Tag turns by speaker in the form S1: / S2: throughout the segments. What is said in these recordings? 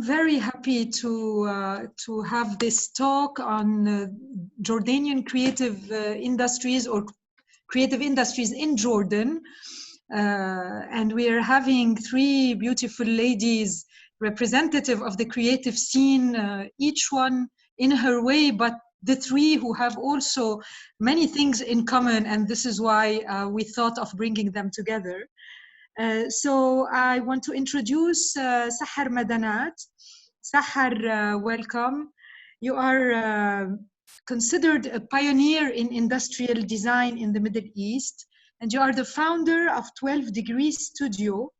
S1: very happy to have this talk on Jordanian creative industries or creative industries in Jordan. And we are having three beautiful ladies representative of the creative scene, each one in her way, but the three who have also many things in common, and this is why we thought of bringing them together. So I want to introduce Sahar Madanat. Sahar, welcome. You are considered a pioneer in industrial design in the Middle East, and you are the founder of 12 Degree Studio,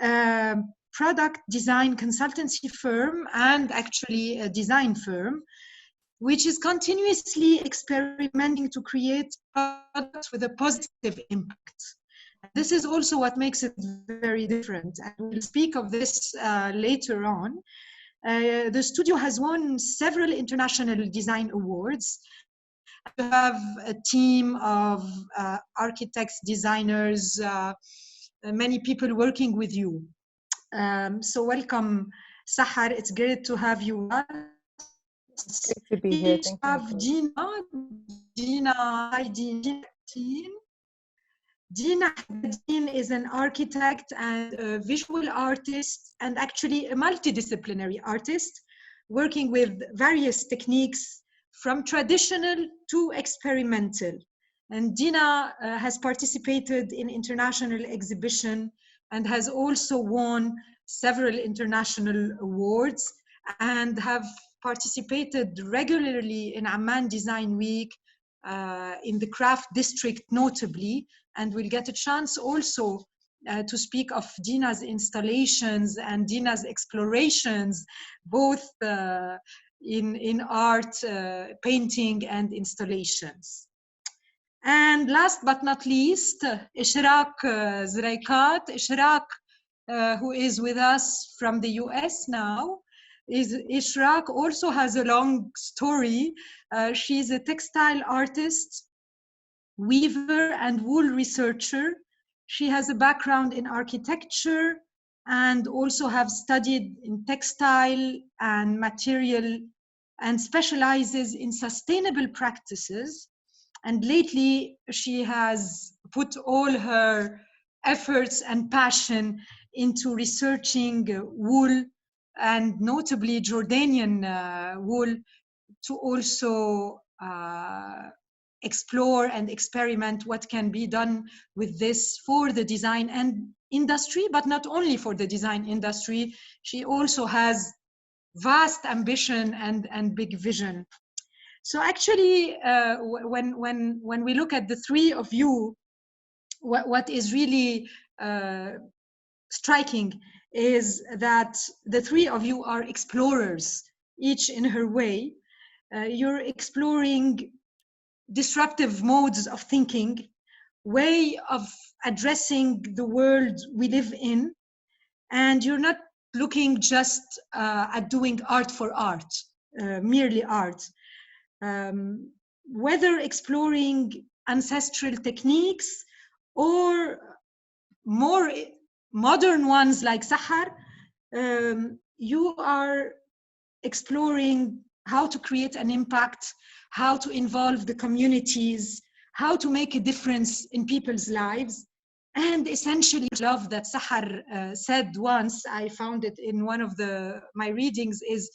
S1: a product design consultancy firm and actually a design firm, which is continuously experimenting to create products with a positive impact. This is also what makes it very different, and we'll speak of this later on. The studio has won several international design awards. You have a team of architects, designers, many people working with you. So welcome, Sahar. It's great to have you.
S2: It's great to be here. Thank you.
S1: Dina Haddadin. Dina Haddadin is an architect and a visual artist, and actually a multidisciplinary artist, working with various techniques from traditional to experimental. And Dina has participated in international exhibition and has also won several international awards, and have participated regularly in Amman Design Week, in the craft district notably, and we'll get a chance also to speak of Dina's installations and Dina's explorations, both in art, painting and installations. And last but not least, Ishraq Zraikat. Ishraq, who is with us from the US now. Ishraq also has a long story. She's a textile artist, weaver and wool researcher. She has a background in architecture and also have studied in textile and material, and specializes in sustainable practices. And lately she has put all her efforts and passion into researching wool, and notably Jordanian wool, to also explore and experiment what can be done with this for the design and industry, but not only for the design industry. She also has vast ambition and big vision. So actually, when we look at the three of you, what is really striking is that the three of you are explorers, each in her way. You're exploring disruptive modes of thinking, way of addressing the world we live in, and you're not looking just at doing art for art, merely art. Whether exploring ancestral techniques or more modern ones like Sahar, you are exploring how to create an impact, how to involve the communities, how to make a difference in people's lives. And essentially, love that Sahar said once, I found it in one of my readings, is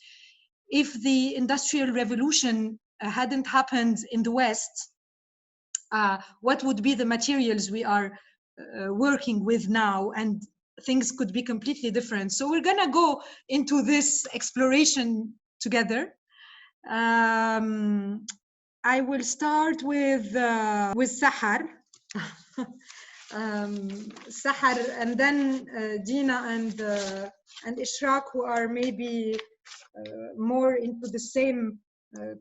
S1: if the Industrial Revolution hadn't happened in the West, what would be the materials we are working with now? And things could be completely different. So we're gonna go into this exploration together. I will start with Sahar. Sahar, and then Dina and Ishraq, who are maybe more into the same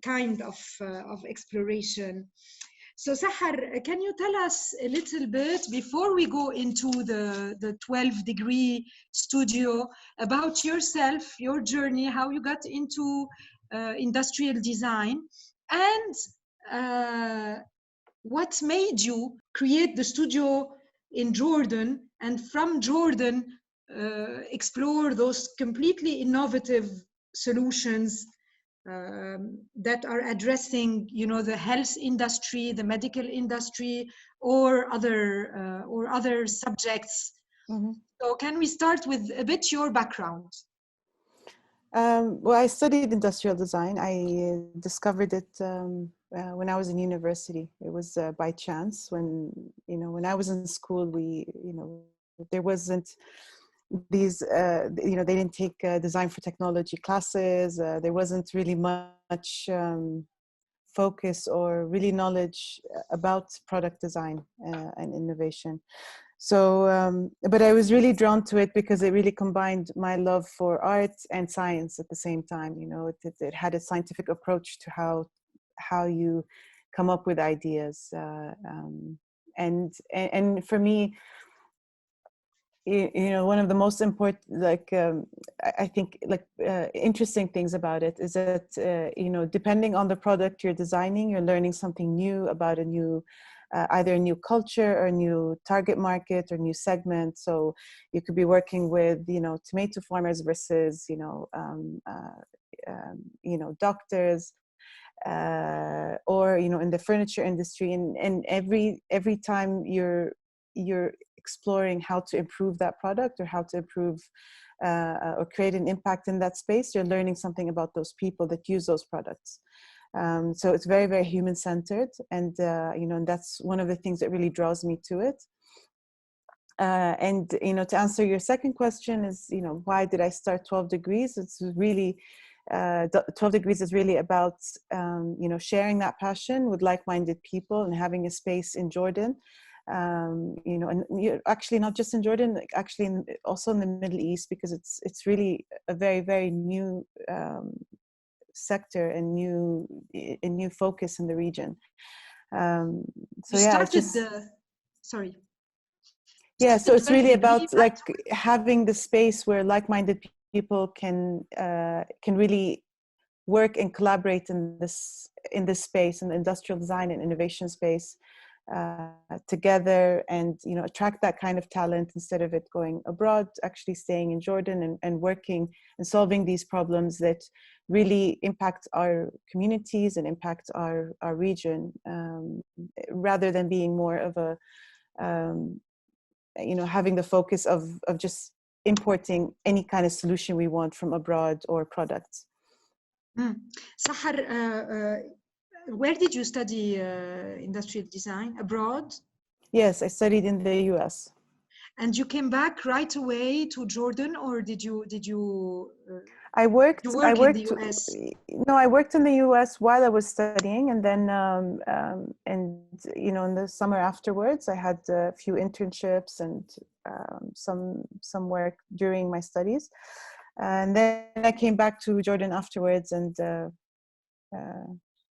S1: kind of exploration. So Sahar, can you tell us a little bit, before we go into the 12 Degree Studio, about yourself, your journey, how you got into industrial design, and what made you create the studio in Jordan, and from Jordan, explore those completely innovative solutions that are addressing, you know, the health industry, the medical industry, or other subjects.
S2: Mm-hmm.
S1: So can we start with a bit your background?
S2: Well, I studied industrial design. I discovered it when I was in university. It was by chance. When, you know, when I was in school, there wasn't these, they didn't take design for technology classes. There wasn't really much focus or really knowledge about product design and innovation. So, but I was really drawn to it because it really combined my love for art and science at the same time. You know, it had a scientific approach to how you come up with ideas. And for me, you know, one of the most important, I think, interesting things about it is that, you know, depending on the product you're designing, you're learning something new about a new, either a new culture or a new target market or new segment. So you could be working with, you know, tomato farmers versus, doctors, or, you know, in the furniture industry. And every time you're exploring how to improve that product or how to improve or create an impact in that space, you're learning something about those people that use those products. So it's very, very human-centered, and you know, and that's one of the things that really draws me to it. And, you know, to answer your second question is, you know, why did I start 12 Degrees? It's really, 12 Degrees is really about, you know, sharing that passion with like-minded people and having a space in Jordan. You know, and actually not just in Jordan, like actually also in the Middle East, because it's really a very, very new sector and new focus in the region. So
S1: You
S2: yeah,
S1: started
S2: it's just
S1: sorry.
S2: Yeah, so it's really about
S1: Degree,
S2: like having the space where like-minded people can really work and collaborate in this space, in the industrial design and innovation space, together, and, you know, attract that kind of talent instead of it going abroad, actually staying in Jordan and working and solving these problems that really impact our communities and impact our region, rather than being more of a you know, having the focus of just importing any kind of solution we want from abroad or products.
S1: Sahar, where did you study industrial design? Abroad?
S2: Yes, I studied in the US.
S1: And you came back right away to Jordan, or did you
S2: I worked
S1: in the US?
S2: No, I worked in the US while I was studying, and then and, you know, in the summer afterwards I had a few internships and some work during my studies, and then I came back to Jordan afterwards, and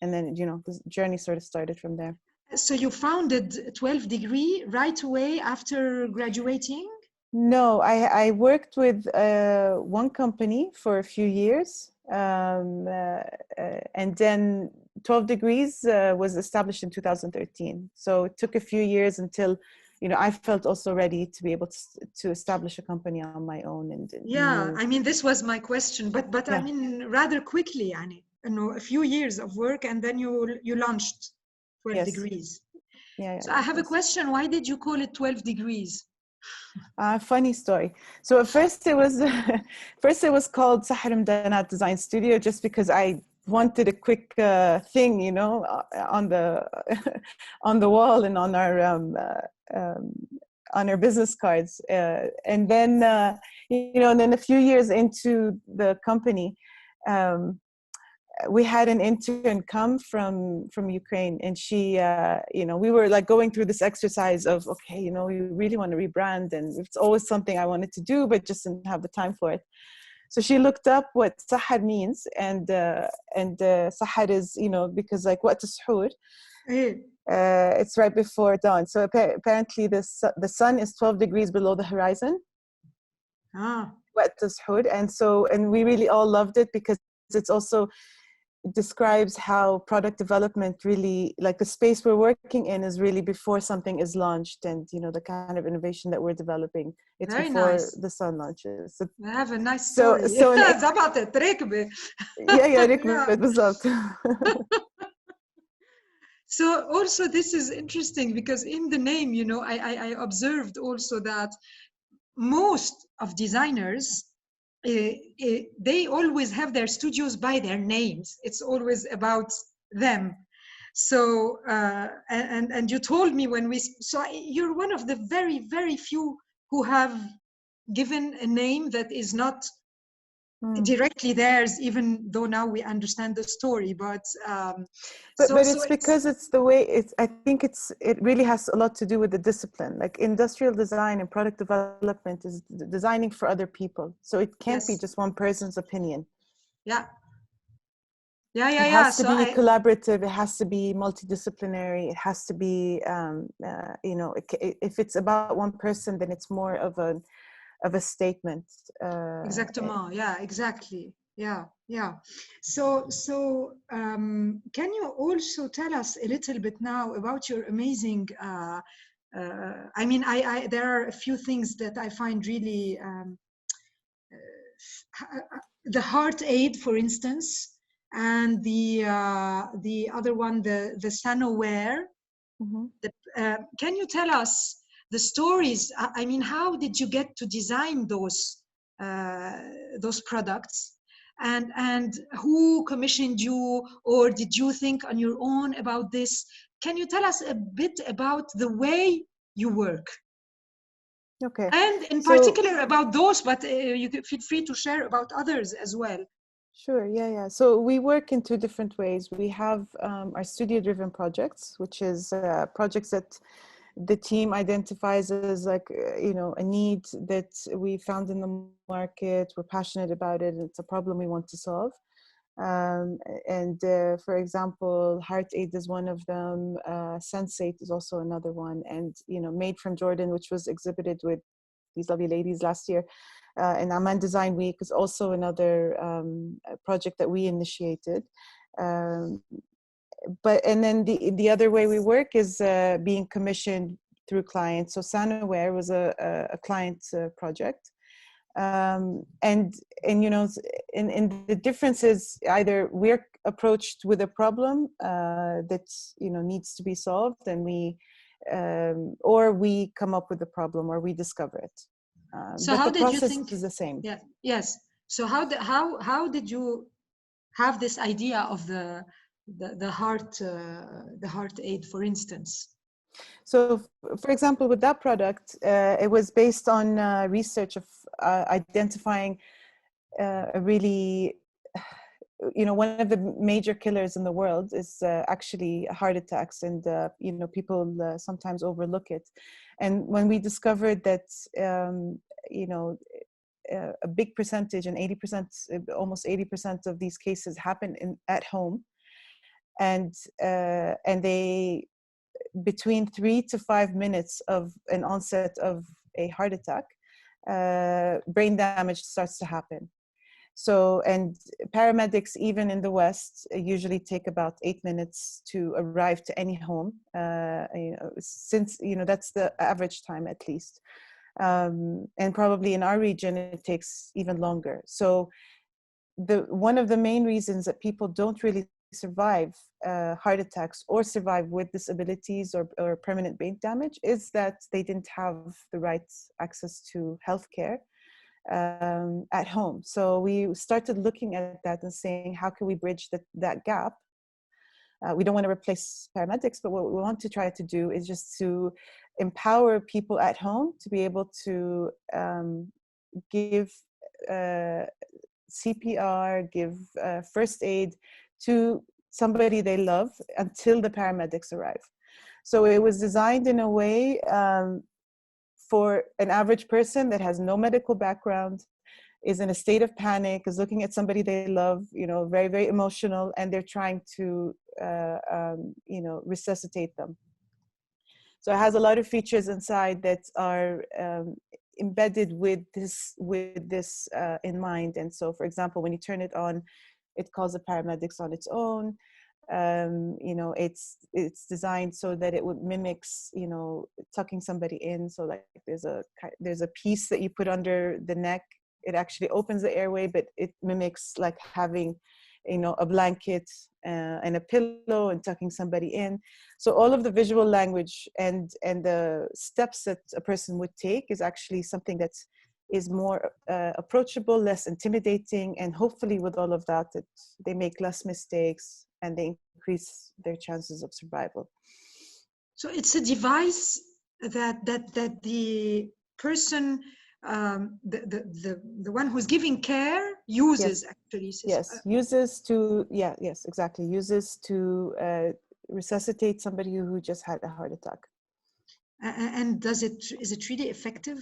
S2: then, you know, the journey sort of started from there.
S1: So you founded 12 Degree right away after graduating?
S2: No, I worked with one company for a few years, and then 12 Degrees was established in 2013. So it took a few years until, you know, I felt also ready to be able to establish a company on my own. And
S1: yeah, I mean, this was my question, but yeah. I mean, rather quickly, Annie, you know, a few years of work, and then you launched 12 Degrees.
S2: Yeah.
S1: So I have a question. Why did you call it 12 Degrees?
S2: Funny story. So at first it was called Sahar Madanat Design Studio, just because I wanted a quick thing, you know, on the wall and on our business cards. And then you know, and then a few years into the company, we had an intern come from Ukraine, and she, you know, we were like going through this exercise of, okay, you know, we really want to rebrand, and it's always something I wanted to do, but just didn't have the time for it. So she looked up what Sahar means, and Sahar is, you know, because like what suhoor, it's right before dawn. So apparently the sun is 12 degrees below the horizon. What suhoor, and we really all loved it because it's also describes how product development really, like the space we're working in is really before something is launched, and the kind of innovation that we're developing, it's
S1: Very
S2: before
S1: nice.
S2: the sun launches. So
S1: I have a nice
S2: so,
S1: story.
S2: so in,
S1: زبطت ركبة.
S2: yeah,
S1: Yeah.
S2: ركبت بالضبط.
S1: So also this is interesting because in the name, I observed also that most of designers, they always have their studios by their names. It's always about them. So and you told me when you're one of the very, very few who have given a name that is not directly theirs, even though now we understand the story. But
S2: but it's because it's the way I think it really has a lot to do with the discipline. Like industrial design and product development is designing for other people, so it can't be just one person's opinion.
S1: Yeah.
S2: It has to be collaborative. It has to be multidisciplinary. It has to be, if it's about one person, then it's more of a statement.
S1: Exactement. Yeah, exactly. Yeah. So can you also tell us a little bit now about your amazing, I mean, there are a few things that I find really, the heart aid, for instance, and the other one, the Sanoware. Can you tell us the stories? I mean, how did you get to design those products, and who commissioned you, or did you think on your own about this? Can you tell us a bit about the way you work?
S2: Okay.
S1: And in particular about those, but you can feel free to share about others as well.
S2: Sure, yeah. So we work in two different ways. We have our studio-driven projects, which is projects that the team identifies as like, a need that we found in the market. We're passionate about it. It's a problem we want to solve. For example, Heart Aid is one of them. Sensate is also another one. And, Made from Jordan, which was exhibited with these lovely ladies last year. And Amman Design Week is also another project that we initiated. And then the other way we work is being commissioned through clients. So Sanaware was a client project. And the difference is either we're approached with a problem that needs to be solved, and or we come up with a problem, or we discover it.
S1: So
S2: but
S1: how
S2: the
S1: did you
S2: process
S1: think?
S2: is the same.
S1: Yeah. Yes. So how did you have this idea of the heart aid, for instance?
S2: So, for example, with that product, it was based on research of identifying a really, one of the major killers in the world is actually heart attacks, and people sometimes overlook it. And when we discovered that, a big percentage, and 80%, almost 80% of these cases happen at home, and they, between 3 to 5 minutes of an onset of a heart attack, brain damage starts to happen. So, and paramedics, even in the West, usually take about 8 minutes to arrive to any home, since, that's the average time at least. And probably in our region, it takes even longer. So one of the main reasons that people don't really survive heart attacks or survive with disabilities or permanent brain damage is that they didn't have the right access to healthcare at home. So we started looking at that and saying, how can we bridge that gap? We don't want to replace paramedics, but what we want to try to do is just to empower people at home to be able to give CPR, give first aid to somebody they love until the paramedics arrive. So it was designed in a way for an average person that has no medical background, is in a state of panic, is looking at somebody they love, very, very emotional, and they're trying to, resuscitate them. So it has a lot of features inside that are embedded with this in mind. And so, for example, when you turn it on, it calls the paramedics on its own. You know, it's designed so that it would mimics, you know, tucking somebody in. So like there's a piece that you put under the neck. It actually opens the airway, but it mimics like having, you know, a blanket and a pillow and tucking somebody in. So all of the visual language and the steps that a person would take is actually something that is more approachable, less intimidating, and hopefully with all of that, that they make less mistakes and they increase their chances of survival.
S1: So it's a device that the person, the one who's giving care uses,
S2: Yes.
S1: actually.
S2: Yes, uses to, yes, exactly. Uses to resuscitate somebody who just had a heart attack.
S1: And is it really effective?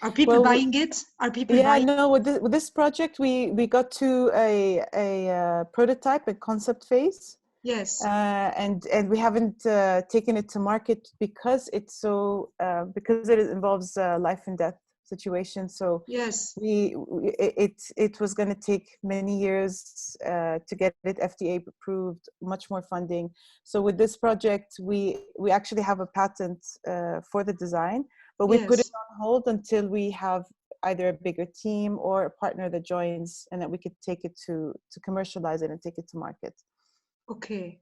S1: Are people
S2: Well,
S1: buying it? Are people
S2: yeah,
S1: buying?
S2: no, with this project, we got to a prototype, a concept phase.
S1: Yes.
S2: And we haven't taken it to market because it's so because it involves life and death situation. So
S1: Yes.
S2: it was going to take many years to get it FDA approved, much more funding. So with this project, we actually have a patent for the design, but we put it
S1: Yes.
S2: on hold until we have either a bigger team or a partner that joins, and that we could take it to commercialize it and take it to market.
S1: Okay.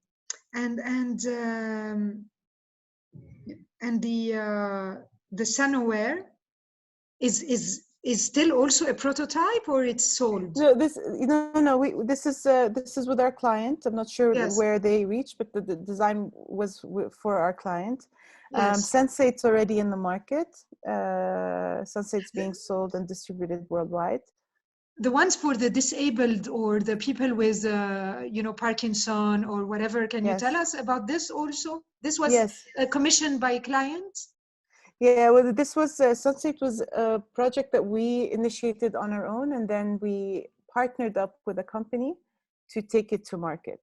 S1: And the Sanaware is still also a prototype, or it's sold?
S2: No, this is with our client. I'm not sure
S1: Yes.
S2: where they reached, but the design was for our client.
S1: Yes.
S2: Sensate's already in the market. Sensate's being sold and distributed worldwide.
S1: The ones for the disabled or the people with, Parkinson or whatever. Can you tell
S2: Yes.
S1: us about this also? This was
S2: Yes.
S1: commissioned by clients?
S2: Yeah, well, this was Sunstate was a project that we initiated on our own, and then we partnered up with a company to take it to market.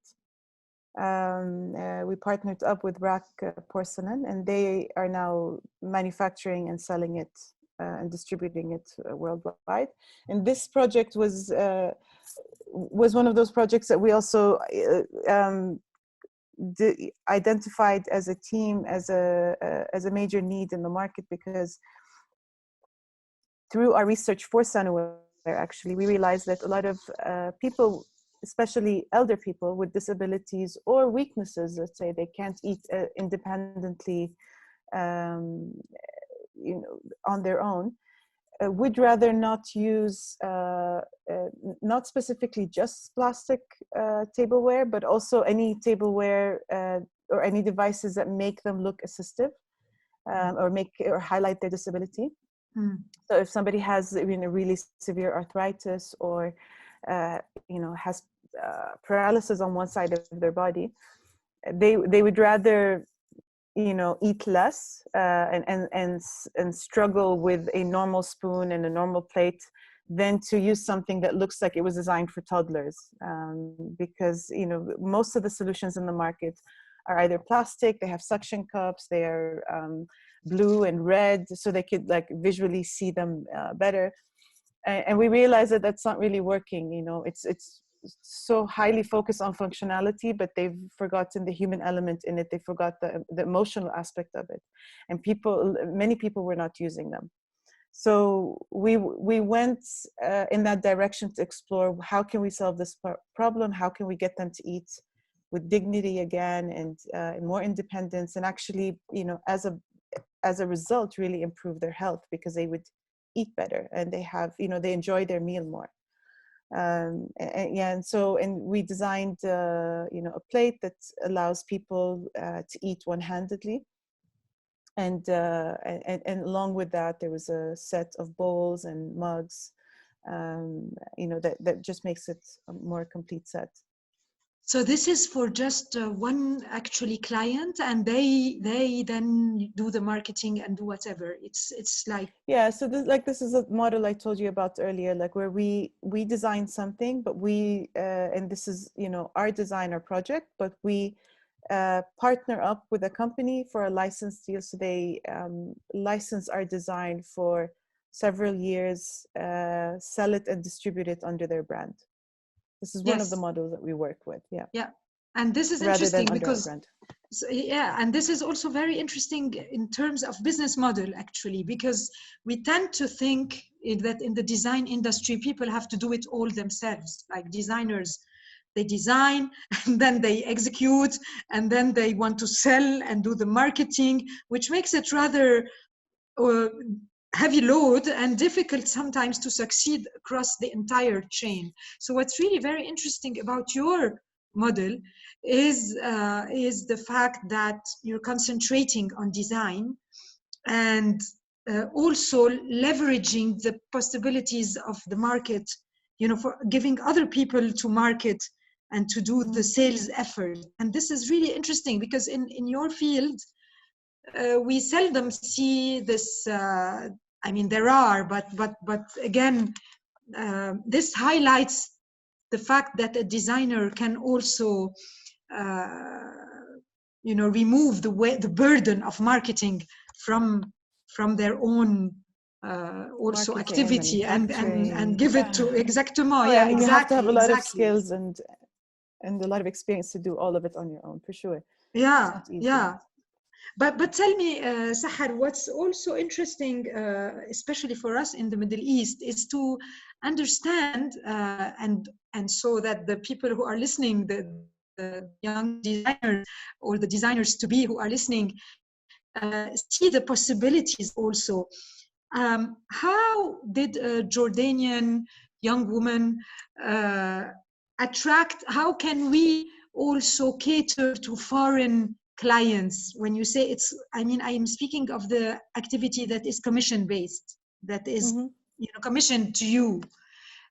S2: We partnered up with Rack Porcelain, and they are now manufacturing and selling it and distributing it worldwide. And this project was one of those projects that we also identified as a team as a major need in the market, because through our research for Sanaware, actually, we realized that a lot of people, especially elder people with disabilities or weaknesses, let's say they can't eat independently, on their own, would rather not use not specifically just plastic tableware, but also any tableware or any devices that make them look assistive or highlight their disability. So if somebody has really severe arthritis or has paralysis on one side of their body, they would rather eat less and struggle with a normal spoon and a normal plate than to use something that looks like it was designed for toddlers, because most of the solutions in the market are either plastic, they have suction cups, they are blue and red, so they could like visually see them better. And we realize that that's not really working. It's so highly focused on functionality, but they've forgotten the human element in it. They forgot the emotional aspect of it, and many people were not using them. So we went in that direction to explore how can we solve this problem, how can we get them to eat with dignity again and more independence, and actually as a result really improve their health, because they would eat better and they enjoy their meal more. And we designed a plate that allows people to eat one-handedly, and along with that there was a set of bowls and mugs that just makes it a more complete set.
S1: So this is for just one actually client, and they then do the marketing and do whatever. It's like,
S2: yeah. So this is a model I told you about earlier, like where we design something, but we and this is our design, our project, but we partner up with a company for a license deal. So they license our design for several years, sell it and distribute it under their brand. This is one of the
S1: Yes.
S2: models that we work with. Yeah.
S1: Yeah. And this is
S2: Rather than
S1: interesting
S2: under our
S1: because,
S2: brand.
S1: so, yeah, and this is also very interesting in terms of business model, actually, because we tend to think that in the design industry, people have to do it all themselves. Like designers, they design and then they execute and then they want to sell and do the marketing, which makes it rather heavy load and difficult sometimes to succeed across the entire chain. So what's really very interesting about your model is the fact that you're concentrating on design and also leveraging the possibilities of the market, you know, for giving other people to market and to do the sales effort. And this is really interesting because in your field, we seldom see this. I mean, there are, but again, this highlights the fact that a designer can also, you know, remove the burden of marketing from their own also
S2: Marketing and
S1: activity and
S2: manufacturing.
S1: give it
S2: Yeah.
S1: to exactement.
S2: Oh,
S1: Yeah,
S2: I mean, you have to have a lot of
S1: exactly.
S2: skills and a lot of experience to do all of it on your own, for sure. It's
S1: Yeah,
S2: not easy.
S1: yeah. But tell me, Sahar, what's also interesting, especially for us in the Middle East, is to understand and so that the people who are listening, the young designers or the designers to be who are listening, see the possibilities also. How did a Jordanian young woman attract? How can we also cater to foreign clients? When you say it's, I mean, I am speaking of the activity that is commission based, that is, you know, commissioned to you.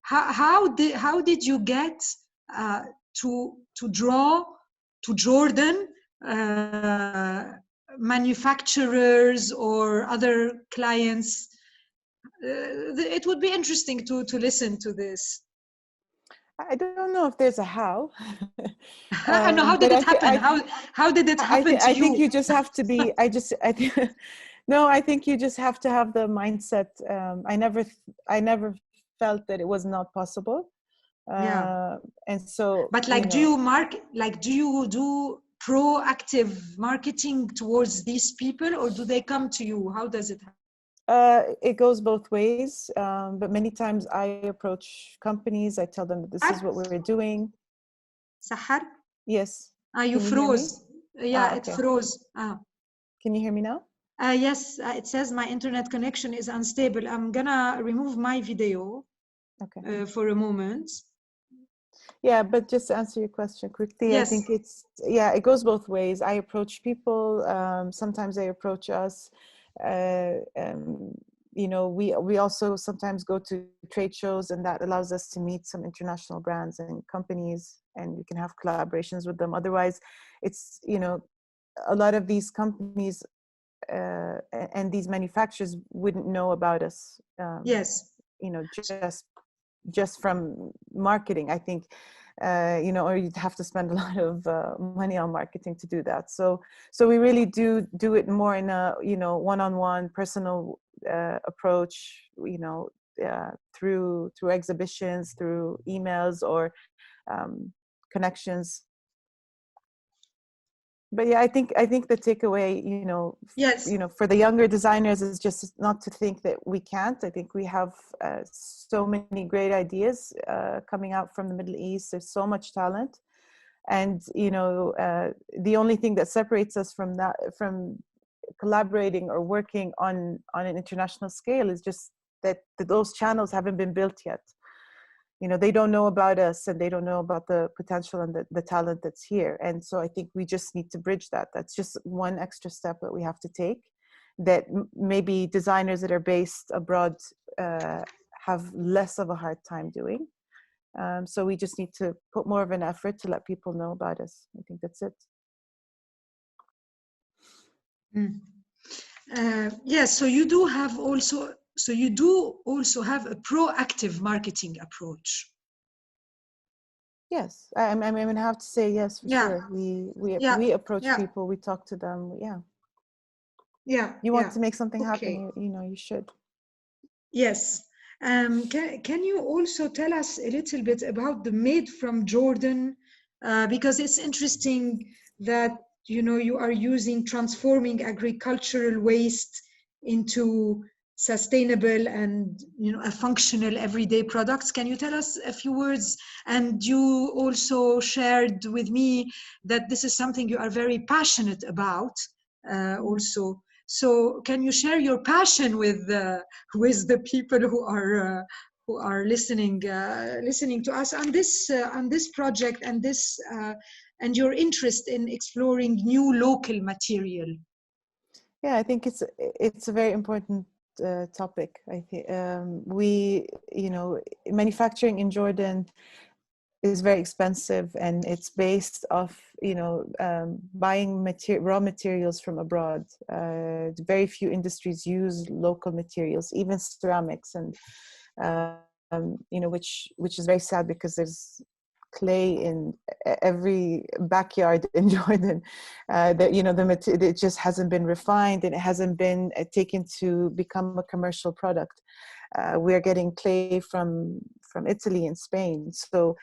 S1: How did you get to draw to Jordan manufacturers or other clients? It would be interesting to listen to this.
S2: I don't know if there's a how.
S1: No, how did it happen? How did it happen to
S2: I
S1: you?
S2: think you just have to be. I think no. I think you just have to have the mindset. I never felt that it was not possible.
S1: Yeah.
S2: And so,
S1: But
S2: you
S1: like,
S2: know,
S1: do you do proactive marketing towards these people, or do they come to you? How does it happen?
S2: it goes both ways. But many times I approach companies. I tell them that this is what we're doing.
S1: Sahar?
S2: Yes.
S1: You
S2: Can you hear me?
S1: froze. Yeah, it
S2: Okay.
S1: froze.
S2: Can you hear me now?
S1: Yes, it says my internet connection is unstable. I'm gonna remove my video for a moment.
S2: Yeah, but just to answer your question quickly, I
S1: Yes.
S2: think it goes both ways. I approach people. Sometimes they approach us. You know, we also sometimes go to trade shows, and that allows us to meet some international brands and companies, and we can have collaborations with them. Otherwise, it's, you know, a lot of these companies and these manufacturers wouldn't know about us.
S1: Yes.
S2: You know, just from marketing, I think, you know, or you'd have to spend a lot of money on marketing to do that. So we really do it more in a, you know, one-on-one personal approach, you know, through exhibitions, through emails or connections. But yeah, I think the takeaway, you know,
S1: Yes.
S2: you know, for the younger designers is just not to think that we can't. I think we have so many great ideas coming out from the Middle East. There's so much talent, and you know, the only thing that separates us from collaborating or working on an international scale is just that those channels haven't been built yet. You know, they don't know about us, and they don't know about the potential and the talent that's here. And so I think we just need to bridge that. That's just one extra step that we have to take, that maybe designers that are based abroad have less of a hard time doing. So we just need to put more of an effort to let people know about us. I think that's it.
S1: Yes, so you do also have a proactive marketing approach.
S2: Yes, I mean, I have to say yes, for sure. We approach people, we talk to them. Yeah. You want to make something happen, you know, you should.
S1: Yes. Can you also tell us a little bit about the Made from Jordan? Because it's interesting that you are using transforming agricultural waste into sustainable and a functional everyday products. Can you tell us a few words? And you also shared with me that this is something you are very passionate about also. So can you share your passion with the people who are listening to us on this project and this and your interest in exploring new local material?
S2: Yeah, I think it's a very important topic. I think manufacturing in Jordan is very expensive, and it's based off buying raw materials from abroad. Very few industries use local materials, even ceramics, and which is very sad because there's clay in every backyard in Jordan. That it just hasn't been refined, and it hasn't been taken to become a commercial product. We're getting clay from Italy and Spain. So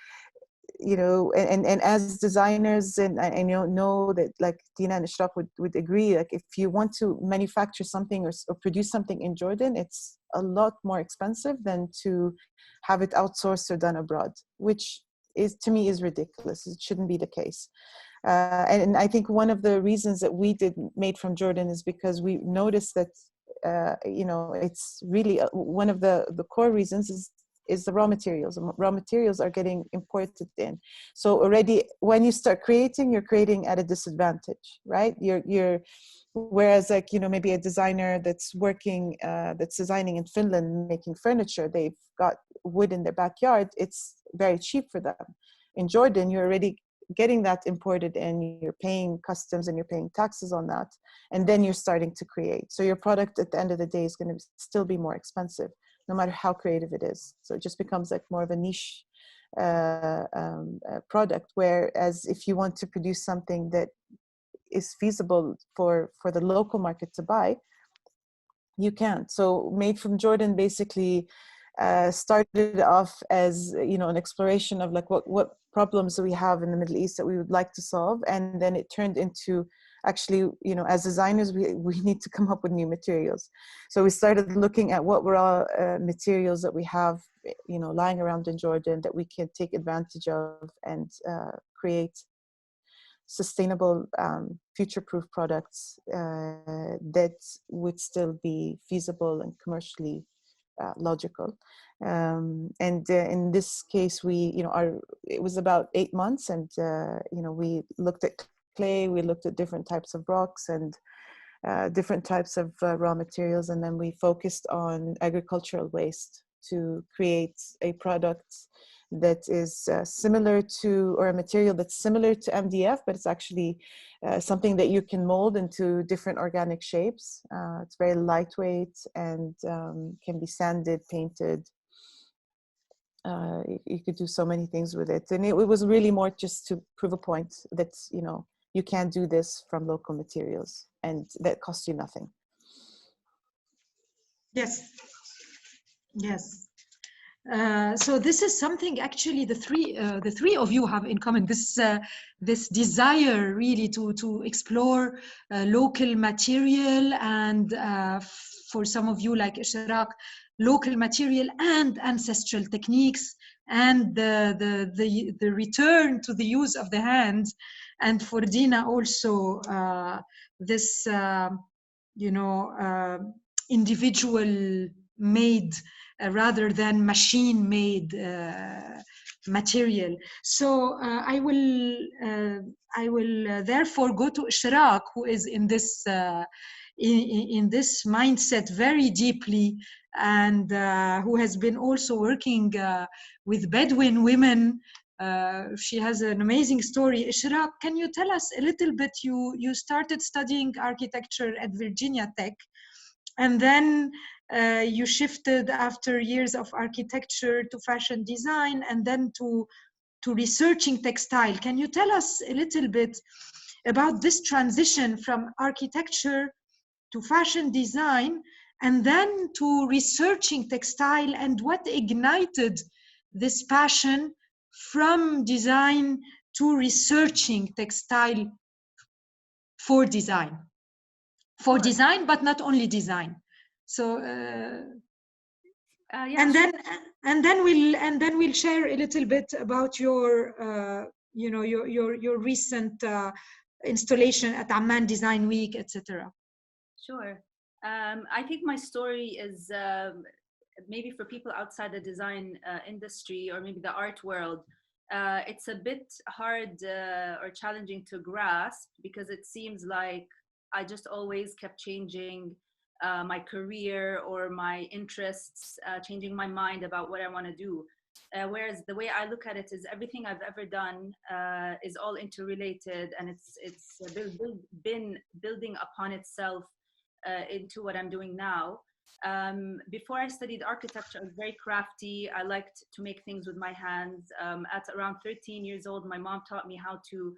S2: and as designers, and I know that like Dina and Ishraq would agree, like if you want to manufacture something or produce something in Jordan, it's a lot more expensive than to have it outsourced or done abroad, which is, to me, is ridiculous. It shouldn't be the case. And I think one of the reasons that we did Made from Jordan is because we noticed that it's really one of the core reasons is the raw materials. Raw materials are getting imported in. So already when you start creating, you're creating at a disadvantage, right? Whereas like, maybe a designer that's working, that's designing in Finland, making furniture, they've got wood in their backyard, it's very cheap for them. In Jordan, you're already getting that imported in, you're paying customs and you're paying taxes on that. And then you're starting to create. So your product at the end of the day is going to still be more expensive, no matter how creative it is. So it just becomes like more of a niche product. Whereas if you want to produce something that is feasible for the local market to buy, you can. So Made from Jordan basically started off as an exploration of like what problems do we have in the Middle East that we would like to solve, and then it turned into actually, as designers, we need to come up with new materials. So we started looking at what were all materials that we have, lying around in Jordan that we can take advantage of and create sustainable, future-proof products that would still be feasible and commercially logical. And in this case, it was about 8 months, and we looked at clay, we looked at different types of rocks and different types of raw materials, and then we focused on agricultural waste to create a product that is similar to, or a material that's similar to MDF, but it's actually something that you can mold into different organic shapes. It's very lightweight and can be sanded, painted. You could do so many things with it. And it was really more just to prove a point that, you can do this from local materials and that costs you nothing.
S1: Yes. Yes. So this is something actually the three of you have in common. This desire really to explore local material, and for some of you like Ishraq, local material and ancestral techniques, and the return to the use of the hands, and for Dina also this individual made rather than machine made material. So I will therefore go to Ishraq, who is in this mindset very deeply, and who has been also working with Bedouin women. She has an amazing story. Ishraq, can you tell us a little bit? You started studying architecture at Virginia Tech, and then you shifted after years of architecture to fashion design, and then to researching textile. Can you tell us a little bit about this transition from architecture to fashion design, and then to researching textile, and what ignited this passion from design to researching textile for design. For design, but not only design. So
S3: yeah,
S1: and then we'll share a little bit about your you know, your recent installation at Amman Design Week, etc.
S3: Sure. I think my story is maybe for people outside the design industry, or maybe the art world, it's a bit hard or challenging to grasp, because it seems like I just always kept changing my career or my interests, changing my mind about what I want to do. Whereas the way I look at it is everything I've ever done is all interrelated, and it's been building upon itself into what I'm doing now. Before I studied architecture, I was very crafty. I liked to make things with my hands. At around 13 years old, my mom taught me how to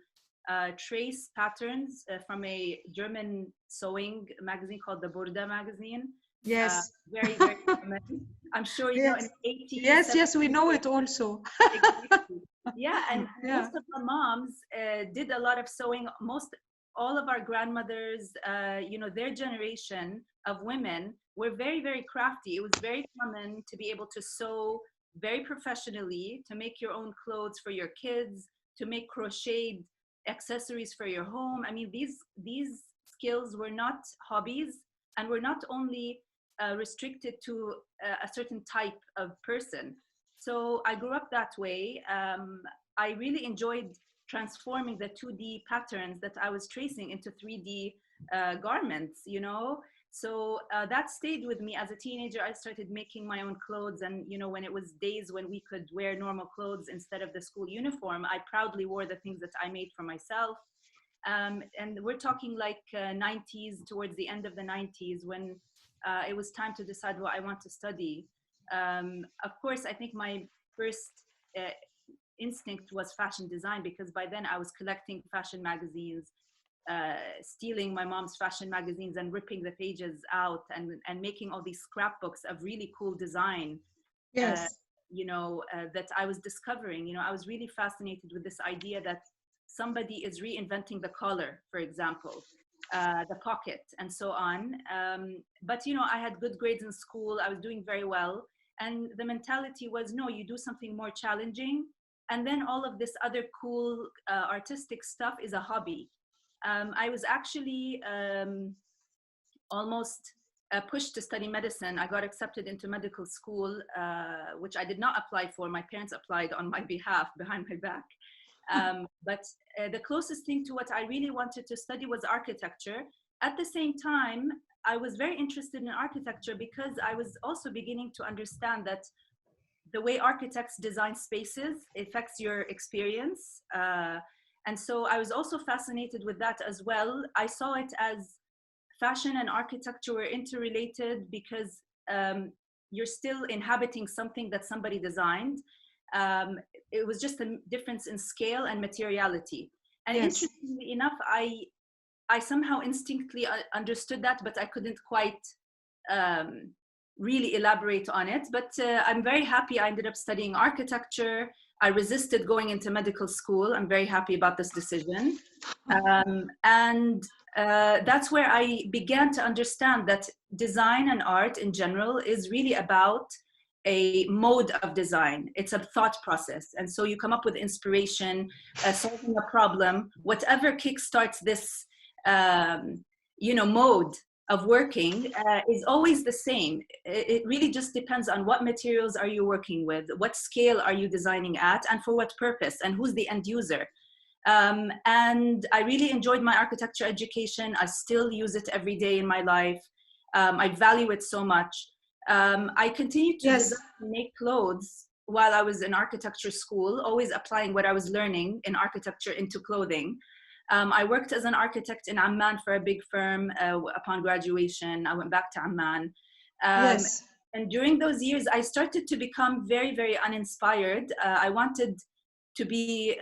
S3: trace patterns from a German sewing magazine called the Burda magazine.
S1: Yes.
S3: Very, very common. I'm sure you know in the 80s.
S1: Yes, 70s, yes, we know it also.
S3: Yeah, and most of our moms did a lot of sewing. All of our grandmothers, you know, their generation of women were very, very crafty. It was very common to be able to sew very professionally, to make your own clothes for your kids, to make crocheted accessories for your home. I mean, these skills were not hobbies, and were not only restricted to a certain type of person. So I grew up that way. I really enjoyed transforming the 2D patterns that I was tracing into 3D garments, you know. So that stayed with me. As a teenager, I started making my own clothes, and you know, when it was days when we could wear normal clothes instead of the school uniform, I proudly wore the things that I made for myself. And we're talking like 90s, towards the end of the 90s, when it was time to decide what I want to study. Of course, I think my first instinct was fashion design, because by then I was collecting fashion magazines, stealing my mom's fashion magazines and ripping the pages out, and making all these scrapbooks of really cool design.
S1: Yes.
S3: You know, that I was discovering. You know, I was really fascinated with this idea that somebody is reinventing the collar, for example, the pocket, and so on. But you know, I had good grades in school. I was doing very well, and the mentality was, no, you do something more challenging, and then all of this other cool artistic stuff is a hobby. I was actually almost pushed to study medicine. I got accepted into medical school, which I did not apply for. My parents applied on my behalf, behind my back. But the closest thing to what I really wanted to study was architecture. At the same time, I was very interested in architecture because I was also beginning to understand that the way architects design spaces affects your experience. And so I was also fascinated with that as well. I saw it as fashion and architecture were interrelated because you're still inhabiting something that somebody designed. It was just a difference in scale and materiality. And
S1: yes.
S3: Interestingly enough, I somehow instinctively understood that, but I couldn't quite really elaborate on it. But I'm very happy I ended up studying architecture. I resisted going into medical school. I'm very happy about this decision. And that's where I began to understand that design and art in general is really about a mode of design. It's a thought process. And so you come up with inspiration, solving a problem, whatever kickstarts this, you know, mode of working is always the same. It really just depends on what materials are you working with, what scale are you designing at, and for what purpose, and who's the end user. And I really enjoyed my architecture education. I still use it every day in my life. I value it so much. I continued to design and make clothes while I was in architecture school, always applying what I was learning in architecture into clothing. I worked as an architect in Amman for a big firm. Upon graduation, I went back to Amman. And during those years, I started to become very, very uninspired. I wanted to be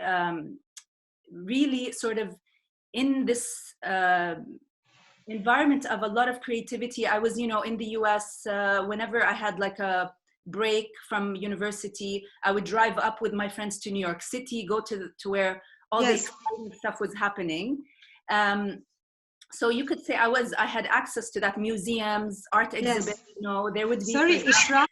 S3: really sort of in this environment of a lot of creativity. I was, in the US, whenever I had like a break from university, I would drive up with my friends to New York City, go to where all the exciting stuff was happening. So you could say I had access to that, museums, art exhibits, there would be.
S1: Sorry, Ishraq.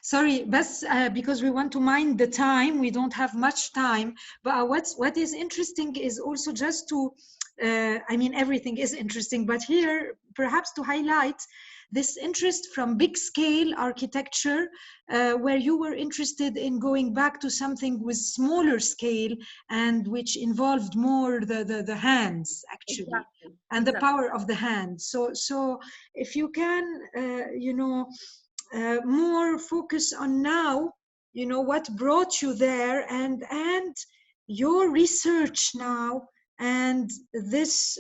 S1: Sorry, but because we want to mind the time, we don't have much time. But what is interesting is also just to, I mean, everything is interesting, but here perhaps to highlight this interest from big scale architecture, where you were interested in going back to something with smaller scale and which involved more the hands actually, and the power of the hand. So if you can, more focus on now, what brought you there, and your research now, and this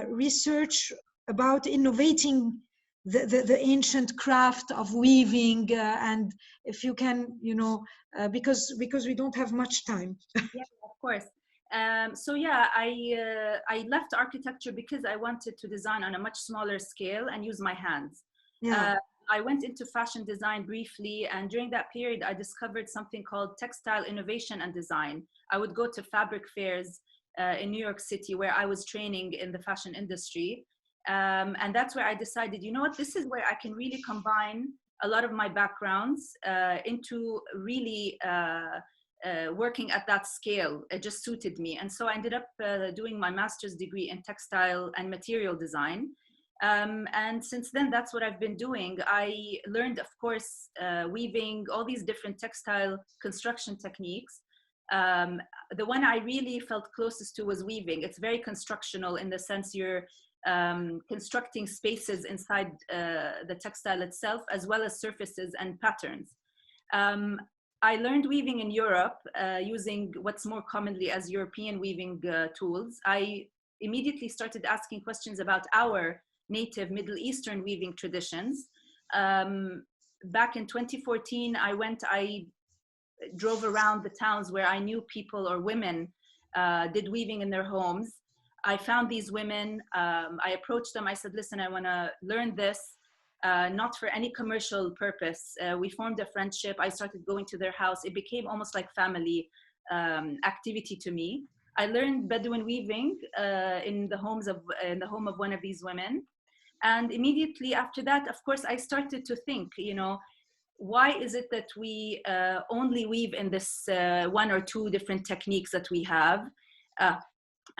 S1: research about innovating the ancient craft of weaving, and if you can, because we don't have much time.
S3: Yeah, of course. So yeah, I left architecture because I wanted to design on a much smaller scale and use my hands.
S1: Yeah.
S3: I went into fashion design briefly, and during that period, I discovered something called textile innovation and design. I would go to fabric fairs in New York City, where I was training in the fashion industry. And that's where I decided, this is where I can really combine a lot of my backgrounds into really working at that scale. It just suited me. And so I ended up doing my master's degree in textile and material design. And since then, that's what I've been doing. I learned, of course, weaving, all these different textile construction techniques. The one I really felt closest to was weaving. It's very constructional in the sense you're constructing spaces inside the textile itself, as well as surfaces and patterns. I learned weaving in Europe using what's more commonly as European weaving tools. I immediately started asking questions about our native Middle Eastern weaving traditions. Back in 2014, I drove around the towns where I knew people or women did weaving in their homes. I found these women, I approached them, I said, listen, I wanna learn this, not for any commercial purpose. We formed a friendship. I started going to their house. It became almost like family activity to me. I learned Bedouin weaving in the home of one of these women. And immediately after that, of course, I started to think, why is it that we only weave in this one or two different techniques that we have?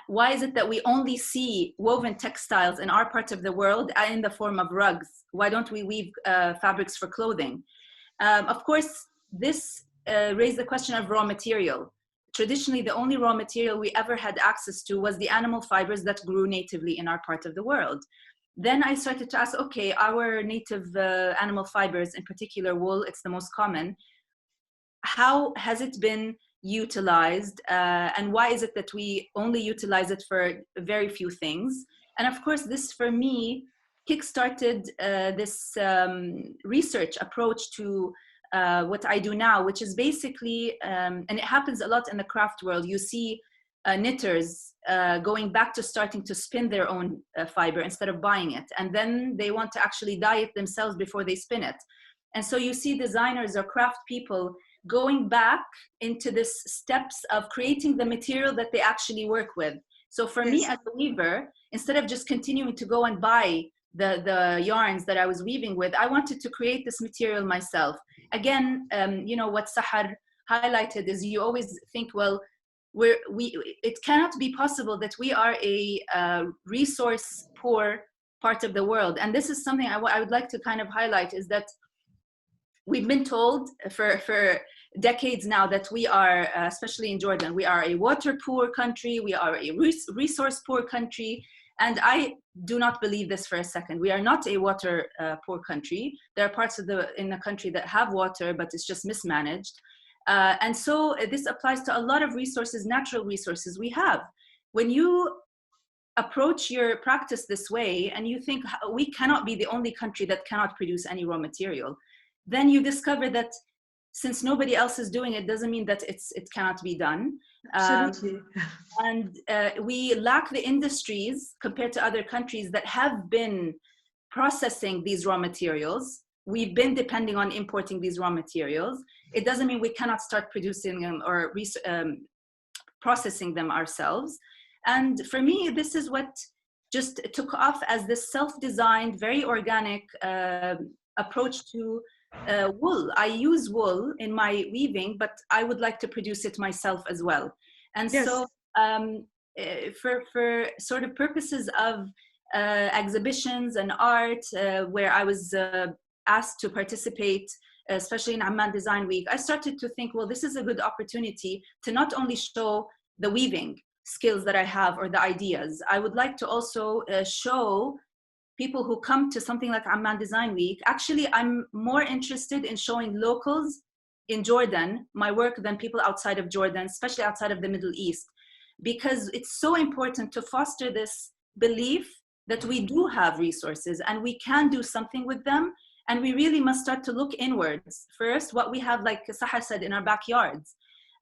S3: Why is it that we only see woven textiles in our part of the world in the form of rugs? Why don't we weave fabrics for clothing? Of course, this raised the question of raw material. Traditionally, the only raw material we ever had access to was the animal fibers that grew natively in our part of the world. Then I started to ask, okay, our native animal fibers, in particular wool, it's the most common. How has it been utilized, and why is it that we only utilize it for very few things? And of course, this for me kickstarted this research approach to what I do now, which is basically, and it happens a lot in the craft world, you see knitters going back to starting to spin their own fiber instead of buying it. And then they want to actually dye it themselves before they spin it. And so you see designers or craft people going back into this steps of creating the material that they actually work with. So for me as a weaver, instead of just continuing to go and buy the yarns that I was weaving with, I wanted to create this material myself. Again, what Sahar highlighted is you always think, well, it cannot be possible that we are a resource poor part of the world. And this is something I would like to kind of highlight, is that we've been told for decades now that we are, especially in Jordan, we are a water poor country, we are a resource poor country. And I do not believe this for a second. We are not a water poor country. There are parts in the country that have water, but it's just mismanaged. And so this applies to a lot of resources, natural resources we have. When you approach your practice this way and you think we cannot be the only country that cannot produce any raw material, then you discover that since nobody else is doing it, doesn't mean that it cannot be done.
S1: Absolutely.
S3: And we lack the industries compared to other countries that have been processing these raw materials. We've been depending on importing these raw materials. It doesn't mean we cannot start producing them or processing them ourselves. And for me, this is what just took off as this self-designed, very organic approach to wool. I use wool in my weaving, but I would like to produce it myself as well. And
S1: Yes.
S3: so for sort of purposes of exhibitions and art, where I was asked to participate, especially in Amman Design Week, I started to think, well, this is a good opportunity to not only show the weaving skills that I have or the ideas. I would like to also show people who come to something like Amman Design Week. Actually, I'm more interested in showing locals in Jordan my work than people outside of Jordan, especially outside of the Middle East, because it's so important to foster this belief that we do have resources and we can do something with them. And we really must start to look inwards first, what we have, like Sahar said, in our backyards.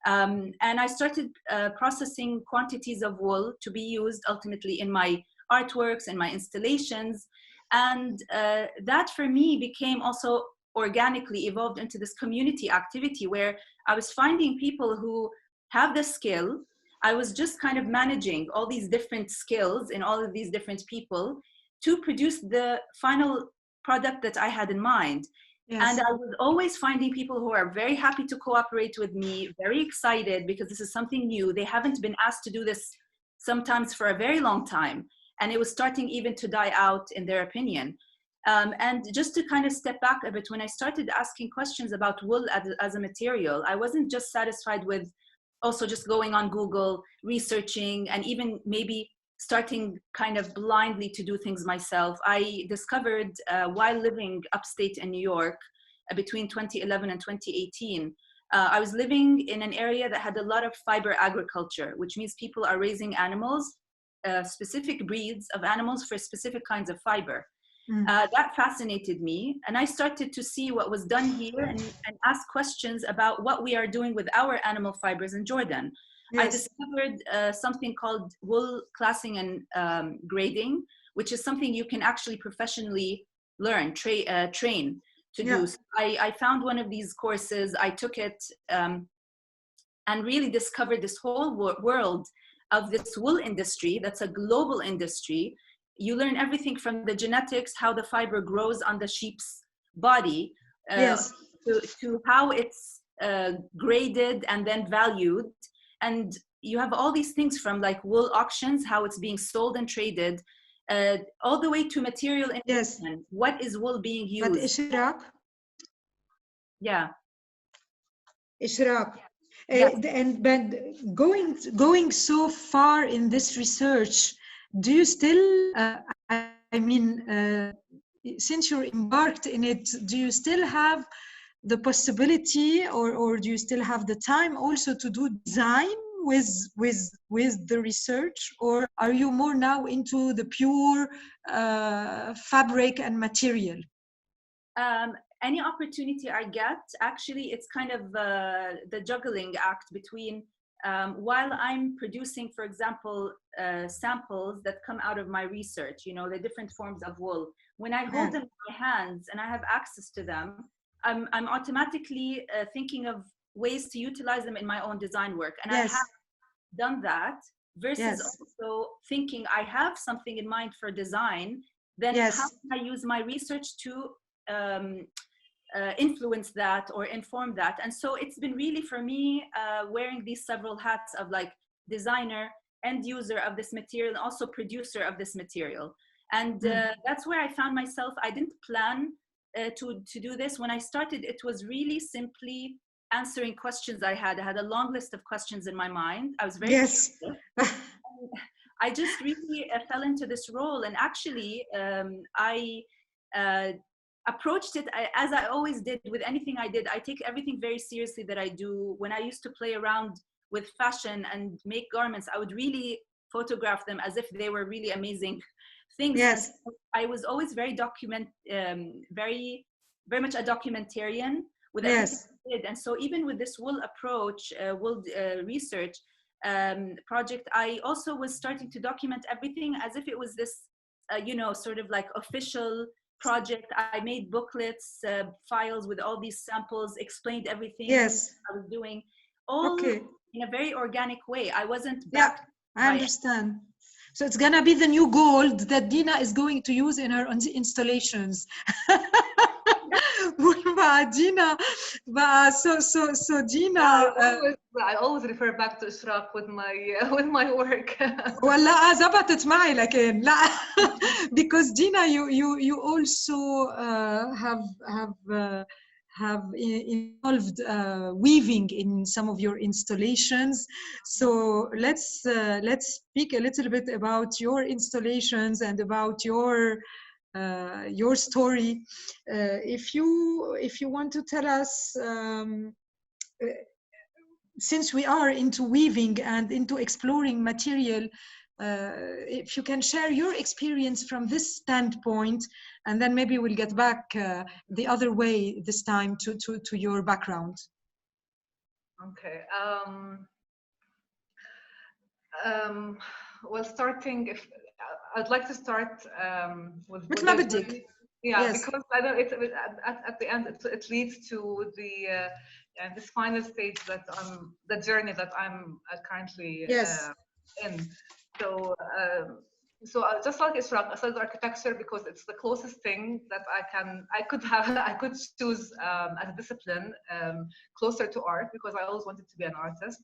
S3: And I started processing quantities of wool to be used ultimately in my artworks and my installations. And that for me became also organically evolved into this community activity where I was finding people who have the skill. I was just kind of managing all these different skills in all of these different people to produce the final product that I had in mind. Yes. And I was always finding people who are very happy to cooperate with me, very excited because this is something new. They haven't been asked to do this sometimes for a very long time. And it was starting even to die out in their opinion. And just to kind of step back a bit, when I started asking questions about wool as a material, I wasn't just satisfied with also just going on Google, researching, and even maybe starting kind of blindly to do things myself. I discovered while living upstate in New York between 2011 and 2018, I was living in an area that had a lot of fiber agriculture, which means people are raising animals, specific breeds of animals for specific kinds of fiber. That fascinated me, and I started to see what was done here and ask questions about what we are doing with our animal fibers in Jordan. Yes. I discovered something called wool classing and grading, which is something you can actually professionally learn, train to do. So I found one of these courses, I took it, and really discovered this whole world of this wool industry that's a global industry. You learn everything from the genetics, how the fiber grows on the sheep's body, to how it's graded and then valued. And you have all these things from like wool auctions, how it's being sold and traded, all the way to material investment. Yes. What is wool being used?
S1: But Ishraq?
S3: Yeah.
S1: Ishraq. But going so far in this research, do you still, since you're embarked in it, do you still have the possibility or do you still have the time also to do design with the research, or are you more now into the pure fabric and material?
S3: Any opportunity I get, actually, it's kind of the juggling act between while I'm producing, for example, samples that come out of my research, you know, the different forms of wool. When I hold them in my hands and I have access to them, I'm automatically thinking of ways to utilize them in my own design work. And I have done that versus also thinking I have something in mind for design, then how can I use my research to influence that or inform that? And so it's been really for me wearing these several hats of like designer, end user of this material, and also producer of this material. And that's where I found myself. I didn't plan to do this. When I started, it was really simply answering questions I had. I had a long list of questions in my mind. I was very I just really fell into this role. And actually, I approached it as I always did with anything I did. I take everything very seriously that I do. When I used to play around with fashion and make garments, I would really photograph them as if they were really amazing things. Yes. I was always very very much a documentarian with everything did. And so even with this wool approach, wool research project, I also was starting to document everything as if it was this, sort of like official project. I made booklets, files with all these samples, explained everything
S1: Yes.
S3: I was doing, all in a very organic way. I wasn't
S1: Yeah,
S3: backed
S1: I understand. So it's gonna be the new gold that Dina is going to use in her installations. Dina, so Dina.
S4: I always refer back to Ishraq with my work.
S1: ولا زبطت معي لكن لا because Dina, you also have involved weaving in some of your installations. So let's speak a little bit about your installations and about your story. If you want to tell us, since we are into weaving and into exploring material, if you can share your experience from this standpoint, and then maybe we'll get back the other way this time to your background.
S4: Okay. Well, starting, I'd like to start with
S1: yes.
S4: because I know at the end it leads to the this final stage that the journey that I'm currently in. So just like Ishraq, I studied architecture because it's the closest thing that I could choose as a discipline closer to art, because I always wanted to be an artist.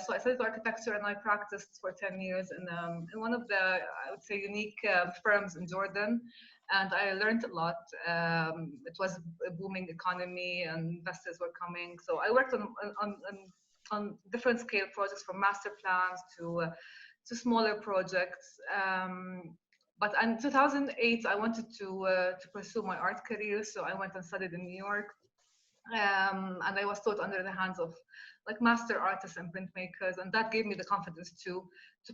S4: So I studied architecture and I practiced for 10 years in one of the, I would say, unique firms in Jordan. And I learned a lot. It was a booming economy and investors were coming. So I worked on different scale projects, from master plans to smaller projects. But in 2008, I wanted to pursue my art career. So I went and studied in New York. And I was taught under the hands of like master artists and printmakers, and that gave me the confidence to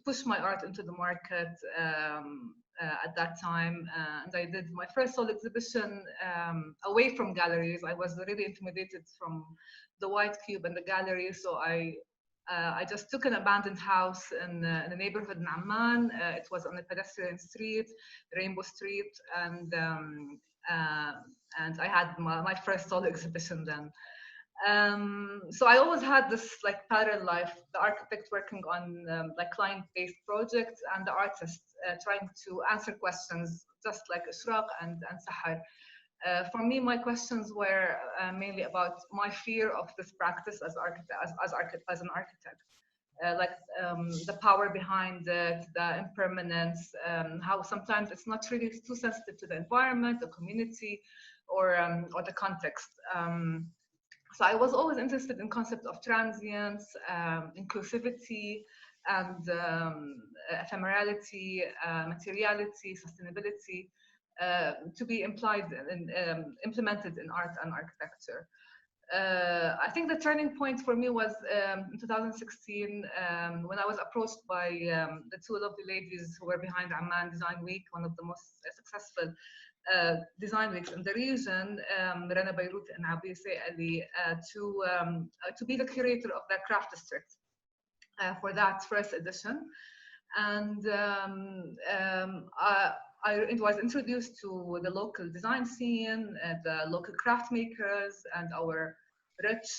S4: push my art into the market at that time. And I did my first solo exhibition away from galleries. I was really intimidated from the white cube and the gallery, so I just took an abandoned house in a neighborhood in Amman. It was on a pedestrian street, Rainbow Street, and I had my first solo exhibition then. So I always had this like parallel life: the architect working on like client-based projects, and the artist trying to answer questions, just like Ishraq and Sahar. For me, my questions were mainly about my fear of this practice as an architect. Like the power behind it, the impermanence, how sometimes it's not really too sensitive to the environment, the community, or the context. So I was always interested in concept of transience, inclusivity, and ephemerality, materiality, sustainability, to be implied and implemented in art and architecture. I think the turning point for me was in 2016 when I was approached by the two lovely ladies who were behind Amman Design Week, one of the most successful design weeks in the region, Rana Beirut and Abise Ali, to be the curator of the craft district for that first edition. And I was introduced to the local design scene, the local craft makers, and our rich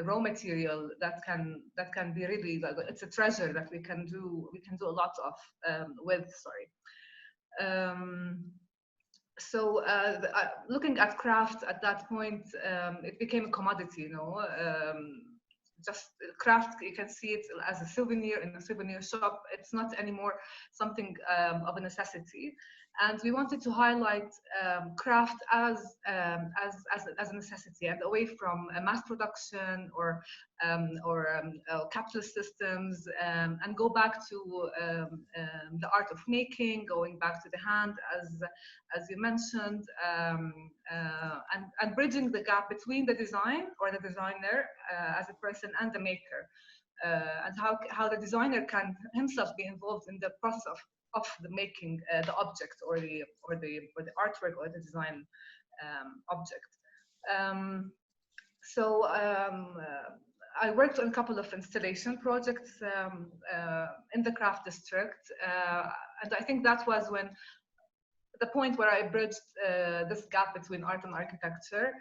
S4: raw material that can be really, like, it's a treasure that we can do a lot of with. So looking at craft at that point, it became a commodity, you know. Just craft, you can see it as a souvenir in a souvenir shop. It's not anymore something of a necessity. And we wanted to highlight craft as a necessity, and away from mass production or capitalist systems, and go back to the art of making, going back to the hand, as you mentioned, and bridging the gap between the design or the designer as a person and the maker, and how the designer can himself be involved in the process of the making the object or the artwork or the design object. So I worked on a couple of installation projects in the craft district, and I think that was when the point where I bridged this gap between art and architecture.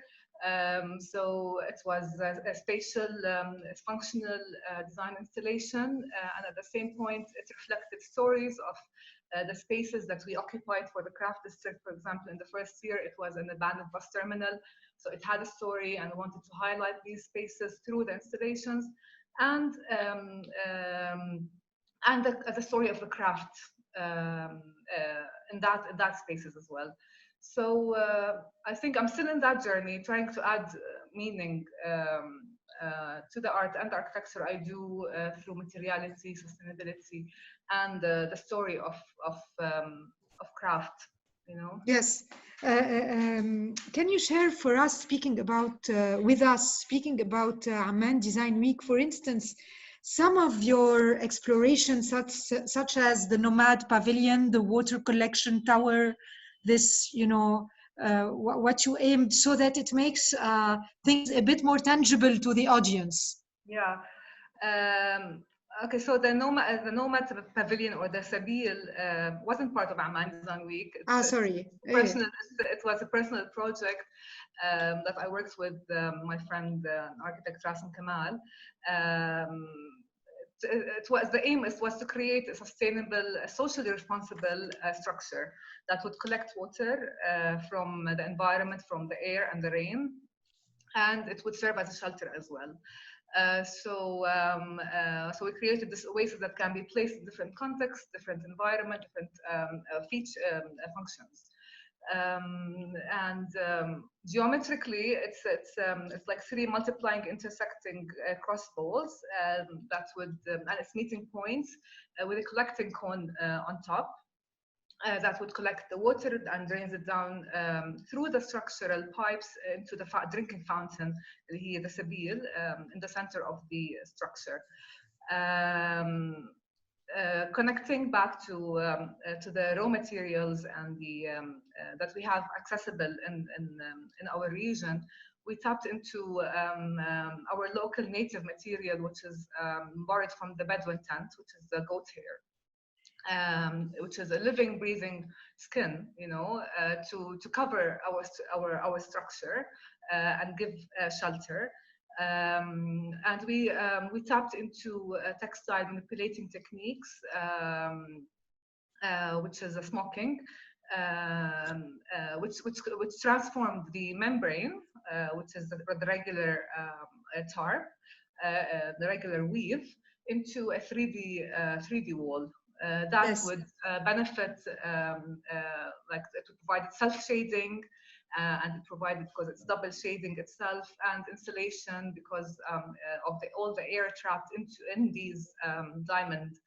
S4: So it was a spatial, functional design installation, and at the same point, it reflected stories of the spaces that we occupied for the craft district. For example, in the first year, it was an abandoned bus terminal, so it had a story, and I wanted to highlight these spaces through the installations, and the story of the craft in that spaces as well. So I think I'm still in that journey, trying to add meaning to the art and the architecture I do through materiality, sustainability, and the story of craft. You know.
S1: Yes. Can you share for us, speaking about Amman Design Week, for instance, some of your explorations, such as the Nomad Pavilion, the water collection tower, this, you know, what you aimed, so that it makes things a bit more tangible to the audience?
S4: Yeah. Okay, so the Nomad Pavilion, or the Sabil, wasn't part of Amman Design Week.
S1: Sorry.
S4: It was a personal project that I worked with my friend, architect Rasim Kamal. The aim was to create a sustainable, socially responsible structure that would collect water from the environment, from the air and the rain, and it would serve as a shelter as well. So we created this oasis that can be placed in different contexts, different environment, different functions. Geometrically, it's like three multiplying, intersecting cross balls that would, and its meeting points with a collecting cone on top. That would collect the water and drains it down through the structural pipes into the drinking fountain, the Sabil, in the center of the structure. Connecting back to the raw materials and the that we have accessible in our region, we tapped into our local native material, which is borrowed from the Bedouin tent, which is the goat hair. Which is a living, breathing skin, you know, to cover our structure and give shelter. And we tapped into textile manipulating techniques, which is a smocking, which transformed the membrane, which is the regular tarp, the regular weave, into a 3D wall. That yes. would benefit, like it would provide self-shading, and it provided, because it's double shading itself, and insulation because of all the air trapped in these diamond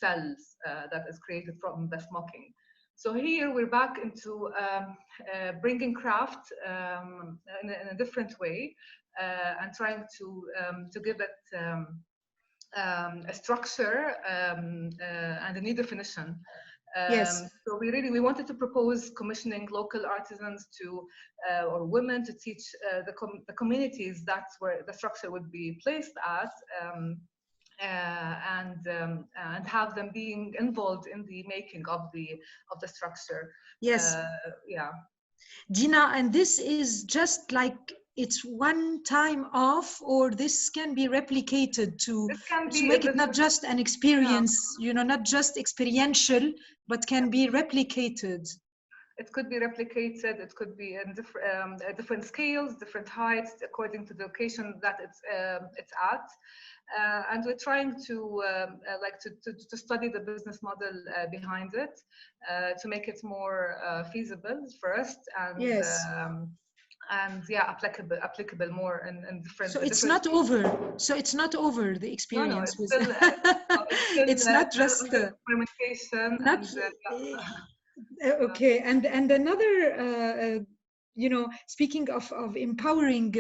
S4: cells that is created from the smocking. So here we're back into bringing craft in a different way, and trying to give it a structure and a new definition.
S1: Yes.
S4: So we wanted to propose commissioning local artisans to or women to teach the communities that's where the structure would be placed at, and have them being involved in the making of the structure.
S1: Yes.
S4: Yeah.
S1: Dina, and this is just like, it's one time off, or this can be replicated to make it not just an experience, yeah. You know, not just experiential, but can be replicated.
S4: It could be replicated. It could be in different scales, different heights, according to the location that it's at. And we're trying to to study the business model behind it, to make it more feasible first, and
S1: yes.
S4: And yeah, applicable more in different.
S1: So it's not over. So it's not over, the experience.
S4: No, it's still,
S1: it's not just
S4: experimentation.
S1: Okay, and another. You know, speaking of empowering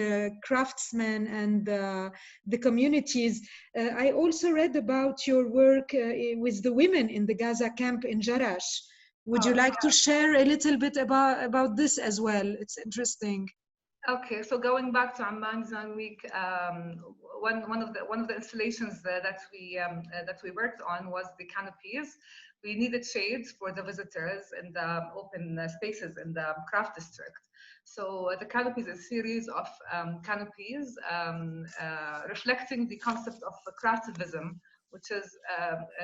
S1: craftsmen and the communities, I also read about your work with the women in the Gaza camp in Jarash. Would you like to share a little bit about this as well? It's interesting.
S4: Okay, so going back to Amman Design Week, one of the installations that we worked on was the canopies. We needed shades for the visitors in the open spaces in the craft district. So the canopies is a series of canopies reflecting the concept of craftivism, which is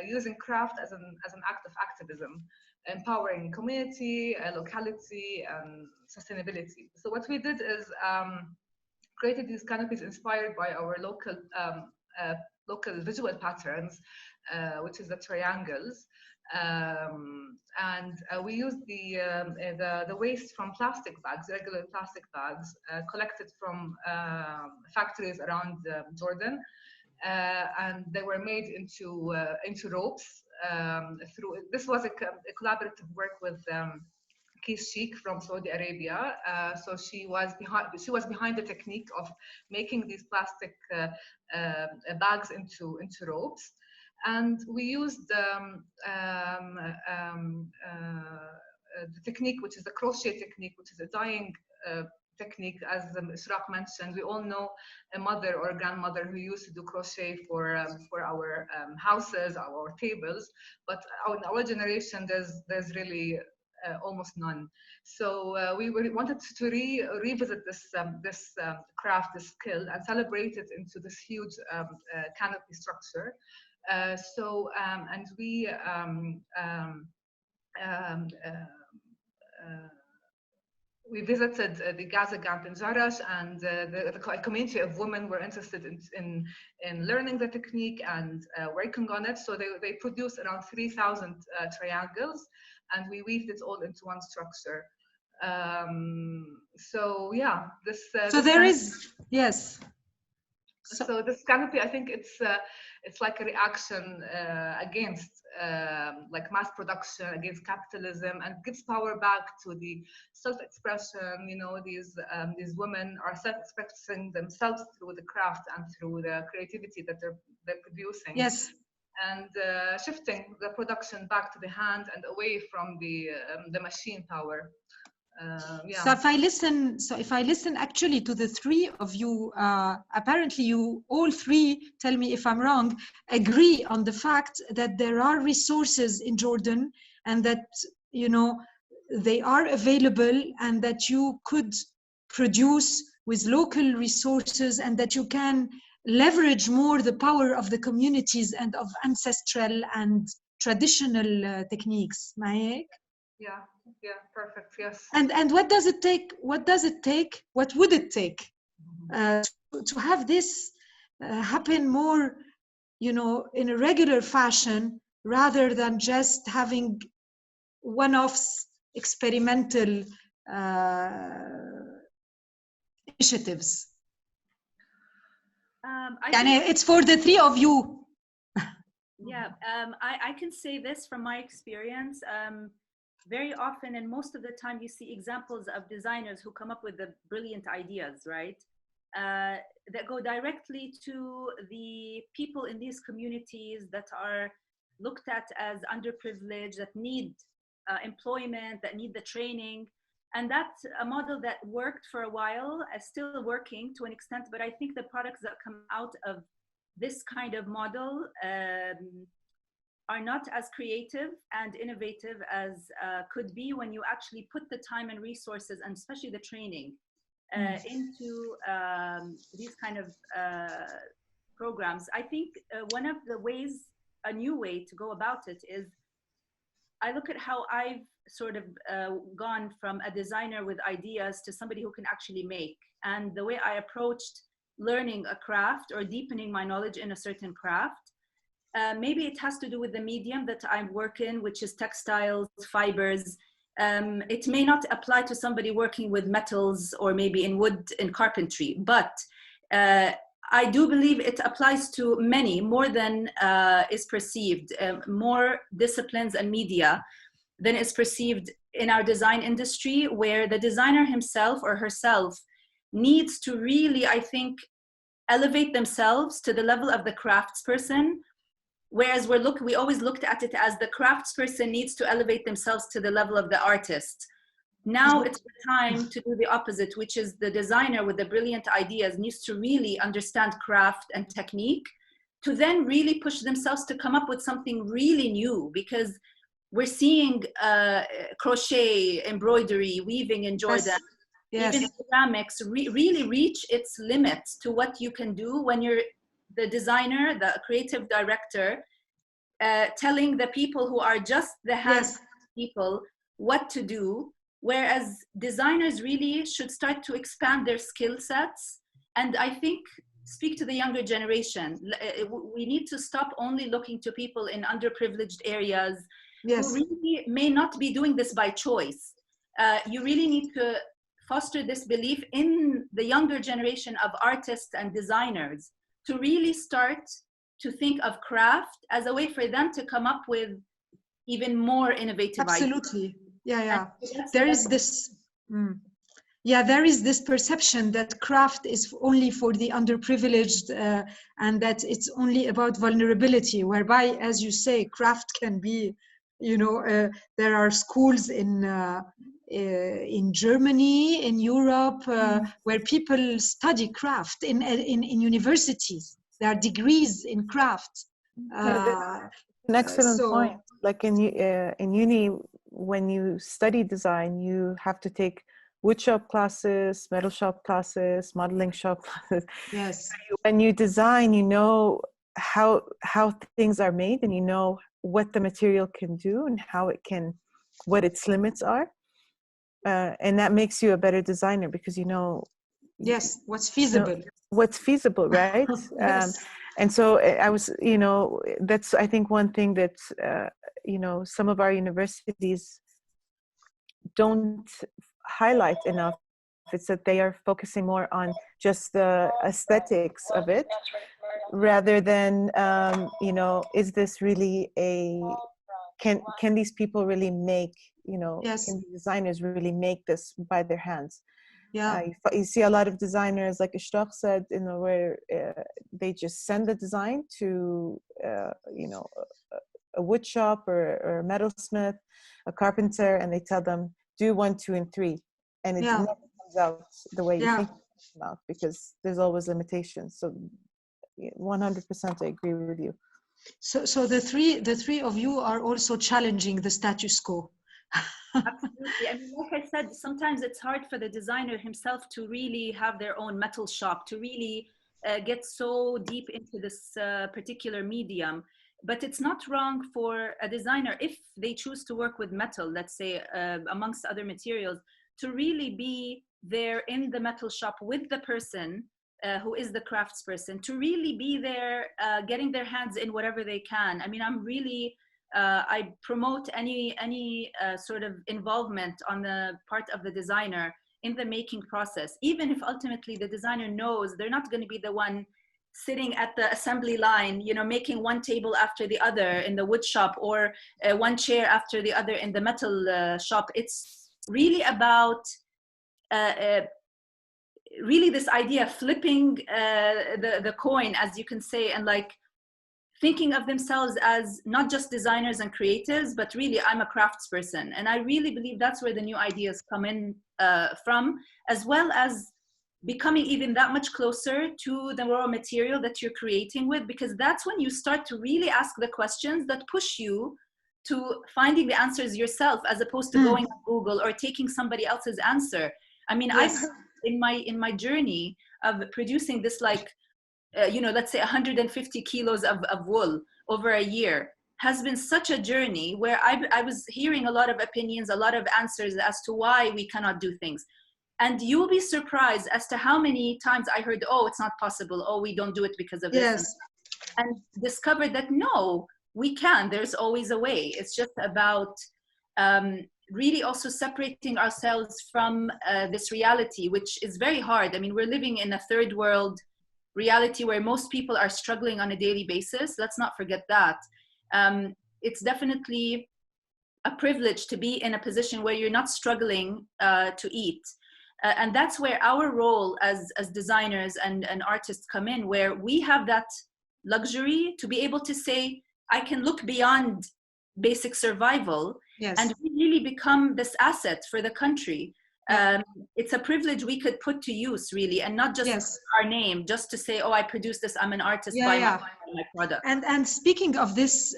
S4: using craft as an act of activism, empowering community, locality, and sustainability. So what we did is created these canopies inspired by our local visual patterns, which is the triangles. And we used the waste from plastic bags, regular plastic bags, collected from factories around Jordan, and they were made into ropes. This was a collaborative work with Sheikh from Saudi Arabia. So she was behind the technique of making these plastic bags into ropes. And we used the technique, which is the crochet technique, which is a dyeing technique, as Ishraq mentioned. We all know a mother or a grandmother who used to do crochet for our houses, our tables. But in our generation, there's really almost none. So we wanted to revisit this craft, this skill, and celebrate it into this huge canopy structure. And we we visited the Gaza camp in Jarash, and the community of women were interested in learning the technique and working on it. So they produced around 3,000 triangles, and we weaved it all into one structure. So yeah,
S1: so there is, yes.
S4: So this canopy, I think it's like a reaction against like mass production, against capitalism, and gives power back to the self-expression. You know, these women are self-expressing themselves through the craft and through the creativity that they're producing.
S1: Yes.
S4: And shifting the production back to the hand and away from the machine power. Yeah.
S1: So if I listen actually to the three of you, apparently you all three, tell me if I'm wrong, agree on the fact that there are resources in Jordan, and that, you know, they are available, and that you could produce with local resources, and that you can leverage more the power of the communities and of ancestral and traditional techniques.
S4: Yeah, perfect. Yes.
S1: And what does it take? What would it take to have this happen more, you know, in a regular fashion, rather than just having one-offs, experimental initiatives? It's for the three of you.
S3: Yeah, I can say this from my experience. Very often, and most of the time, you see examples of designers who come up with the brilliant ideas, right? That go directly to the people in these communities that are looked at as underprivileged, that need employment, that need the training. And that's a model that worked for a while, still working to an extent, but I think the products that come out of this kind of model are not as creative and innovative as could be when you actually put the time and resources, and especially the training, into these kind of programs. I think one of the ways, a new way to go about it is, I look at how I've sort of gone from a designer with ideas to somebody who can actually make. And the way I approached learning a craft or deepening my knowledge in a certain craft, maybe it has to do with the medium that I work in, which is textiles, fibers. It may not apply to somebody working with metals or maybe in wood and carpentry, but I do believe it applies to many, more than is perceived, more disciplines and media than is perceived in our design industry, where the designer himself or herself needs to really, I think, elevate themselves to the level of the craftsperson. Whereas we always looked at it as the craftsperson needs to elevate themselves to the level of the artist. Now it's the time to do the opposite, which is the designer with the brilliant ideas needs to really understand craft and technique to then really push themselves to come up with something really new, because we're seeing crochet, embroidery, weaving in Jordan, even ceramics really reach its limits to what you can do when you're the designer, the creative director, telling the people who are just the hands people what to do. Whereas designers really should start to expand their skill sets. And I think, speak to the younger generation, we need to stop only looking to people in underprivileged areas who really may not be doing this by choice. You really need to foster this belief in the younger generation of artists and designers to really start to think of craft as a way for them to come up with even more innovative ideas.
S1: Absolutely. There is this there is this perception that craft is only for the underprivileged and that it's only about vulnerability, whereby, as you say, craft can be, there are schools in Germany, in Europe, where people study craft in universities. There are degrees in craft.
S2: An excellent point. Like in uni, when you study design, you have to take wood shop classes, metal shop classes, modeling shop classes.
S1: Yes.
S2: When you design, you know how things are made, and you know what the material can do and what its limits are. And that makes you a better designer, because you know
S1: what's feasible.
S2: What's feasible, right? And so I was, that's, I think, one thing that, some of our universities don't highlight enough. It's that they are focusing more on just the aesthetics of it, rather than, is this really can these people really make, can the designers really make this by their hands? You see a lot of designers, like Ishraq said, where they just send the design to, a wood shop or a metalsmith, a carpenter, and they tell them, do 1, 2, and 3. And it never comes out the way you think it comes out, because there's always limitations. So 100% I agree with you.
S1: So the three of you are also challenging the status quo.
S3: Absolutely. I mean, like I said, sometimes it's hard for the designer himself to really have their own metal shop, to really get so deep into this particular medium. But it's not wrong for a designer, if they choose to work with metal, let's say, amongst other materials, to really be there in the metal shop with the person who is the craftsperson, to really be there, getting their hands in whatever they can. I mean, I'm really, I promote any sort of involvement on the part of the designer in the making process, even if ultimately the designer knows they're not going to be the one sitting at the assembly line, making one table after the other in the wood shop, or one chair after the other in the metal shop. It's really about really this idea of flipping the coin, as you can say, and like thinking of themselves as not just designers and creatives, but really, I'm a craftsperson. And I really believe that's where the new ideas come in from, as well as becoming even that much closer to the raw material that you're creating with, because that's when you start to really ask the questions that push you to finding the answers yourself, as opposed to going on Google or taking somebody else's answer. I mean, I've heard in my journey of producing this, like, let's say 150 kilos of wool over a year, has been such a journey where I was hearing a lot of opinions, a lot of answers as to why we cannot do things. And you'll be surprised as to how many times I heard, oh, it's not possible. Oh, we don't do it because of this. And discovered that, no, we can. There's always a way. It's just about really also separating ourselves from this reality, which is very hard. I mean, we're living in a third world reality where most people are struggling on a daily basis. Let's not forget that. It's definitely a privilege to be in a position where you're not struggling to eat. And that's where our role as designers and artists come in, where we have that luxury to be able to say, I can look beyond basic survival.
S1: Yes.
S3: And we really become this asset for the country. It's a privilege we could put to use, really, and not just our name, just to say, oh, I produce this, I'm an artist, buy my product.
S1: And speaking of this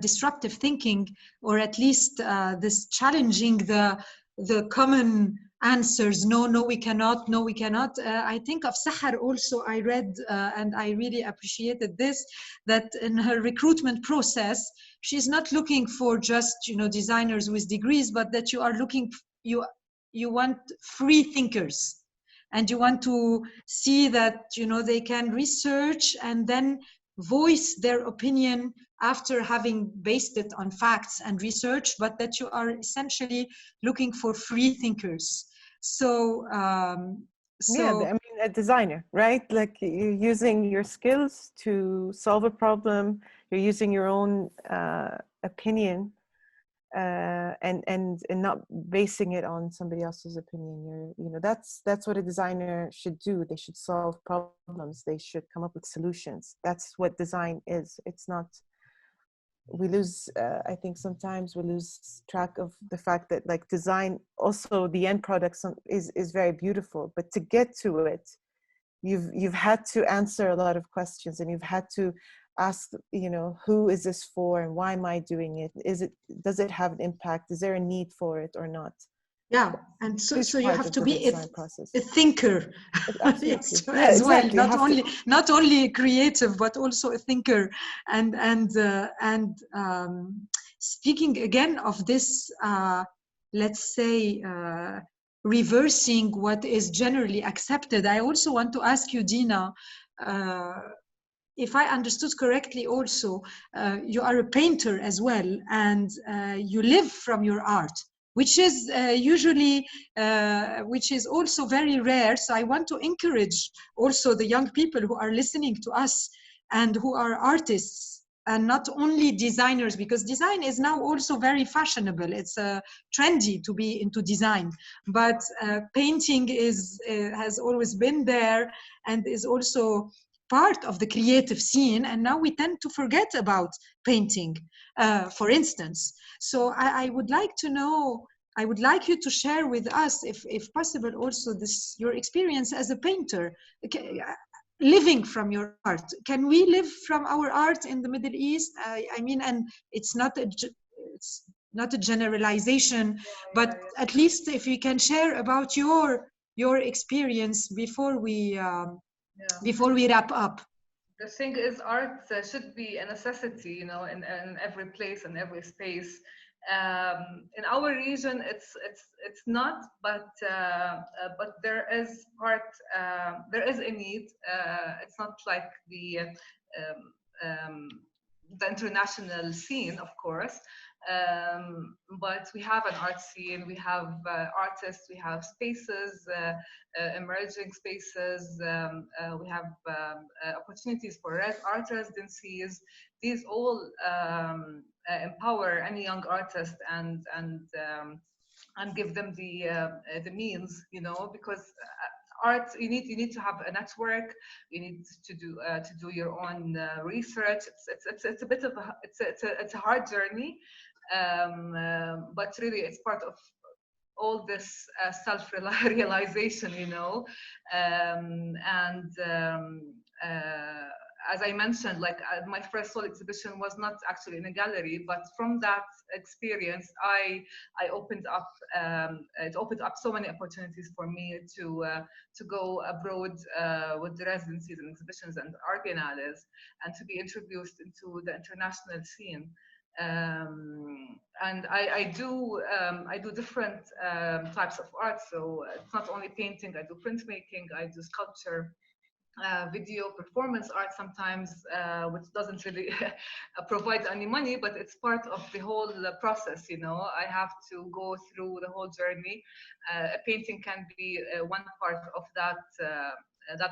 S1: disruptive thinking, or at least this challenging the common answers, no we cannot, no we cannot, I think of Sahar also. I read and I really appreciated this, that in her recruitment process, she's not looking for just, you know, designers with degrees, but that you are looking, you want free thinkers, and you want to see that, you know, they can research and then voice their opinion after having based it on facts and research, but that you are essentially looking for free thinkers. So, yeah,
S2: I mean, a designer, right? Like, you're using your skills to solve a problem. You're using your own opinion, and not basing it on somebody else's opinion. You know, that's what a designer should do. They should solve problems. They should come up with solutions. That's what design is. It's not. We lose, I think sometimes we lose track of the fact that, like, design, also the end product is very beautiful, but to get to it, you've had to answer a lot of questions, and you've had to ask, you know, who is this for, and why am I doing it? Does it have an impact? Is there a need for it or not?
S1: Yeah, and so you have to be a thinker as well, not only creative, but also a thinker. And speaking again of this, let's say, reversing what is generally accepted, I also want to ask you, Dina, if I understood correctly also, you are a painter as well, and you live from your art, which is usually, which is also very rare. So I want to encourage also the young people who are listening to us and who are artists and not only designers, because design is now also very fashionable. It's trendy to be into design, but painting has always been there and is also part of the creative scene, and now we tend to forget about painting, for instance. So I would like to know, I would like you to share with us, if possible, also your experience as a painter, living from your art. Can we live from our art in the Middle East? I mean, and it's not a generalization, but at least if you can share about your experience before we wrap up.
S4: The thing is, art should be a necessity, you know, in every place and every space. In our region, it's not, but there is art. There is a need. It's not like the international scene, of course. But we have an art scene, we have artists, we have spaces, emerging spaces, we have opportunities for art residencies. These all empower any young artist and give them the means, you know, because art, you need to have a network. You need to do your own research. It's a bit of it's a hard journey, but really it's part of all this self-realization, you know. As I mentioned, like my first solo exhibition was not actually in a gallery, but from that experience, I opened up. It opened up so many opportunities for me to go abroad with the residencies and exhibitions and art biennales, and to be introduced into the international scene. And I do different types of art. So it's not only painting. I do printmaking. I do sculpture. Video performance art sometimes, which doesn't really provide any money, but it's part of the whole process, you know. I have to go through the whole journey. A painting can be one part of that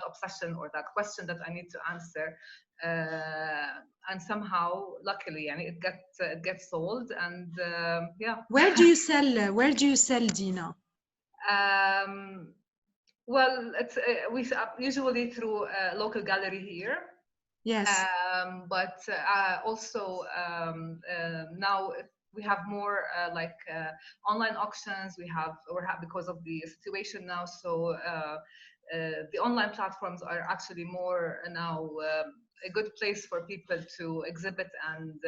S4: obsession or that question that I need to answer, and somehow, luckily, and it gets sold, and yeah.
S1: Where do you sell, Dina?
S4: Well, it's we usually through a local gallery here,
S1: Yes.
S4: But also now we have more online auctions. Because of the situation now. So the online platforms are actually more now a good place for people to exhibit and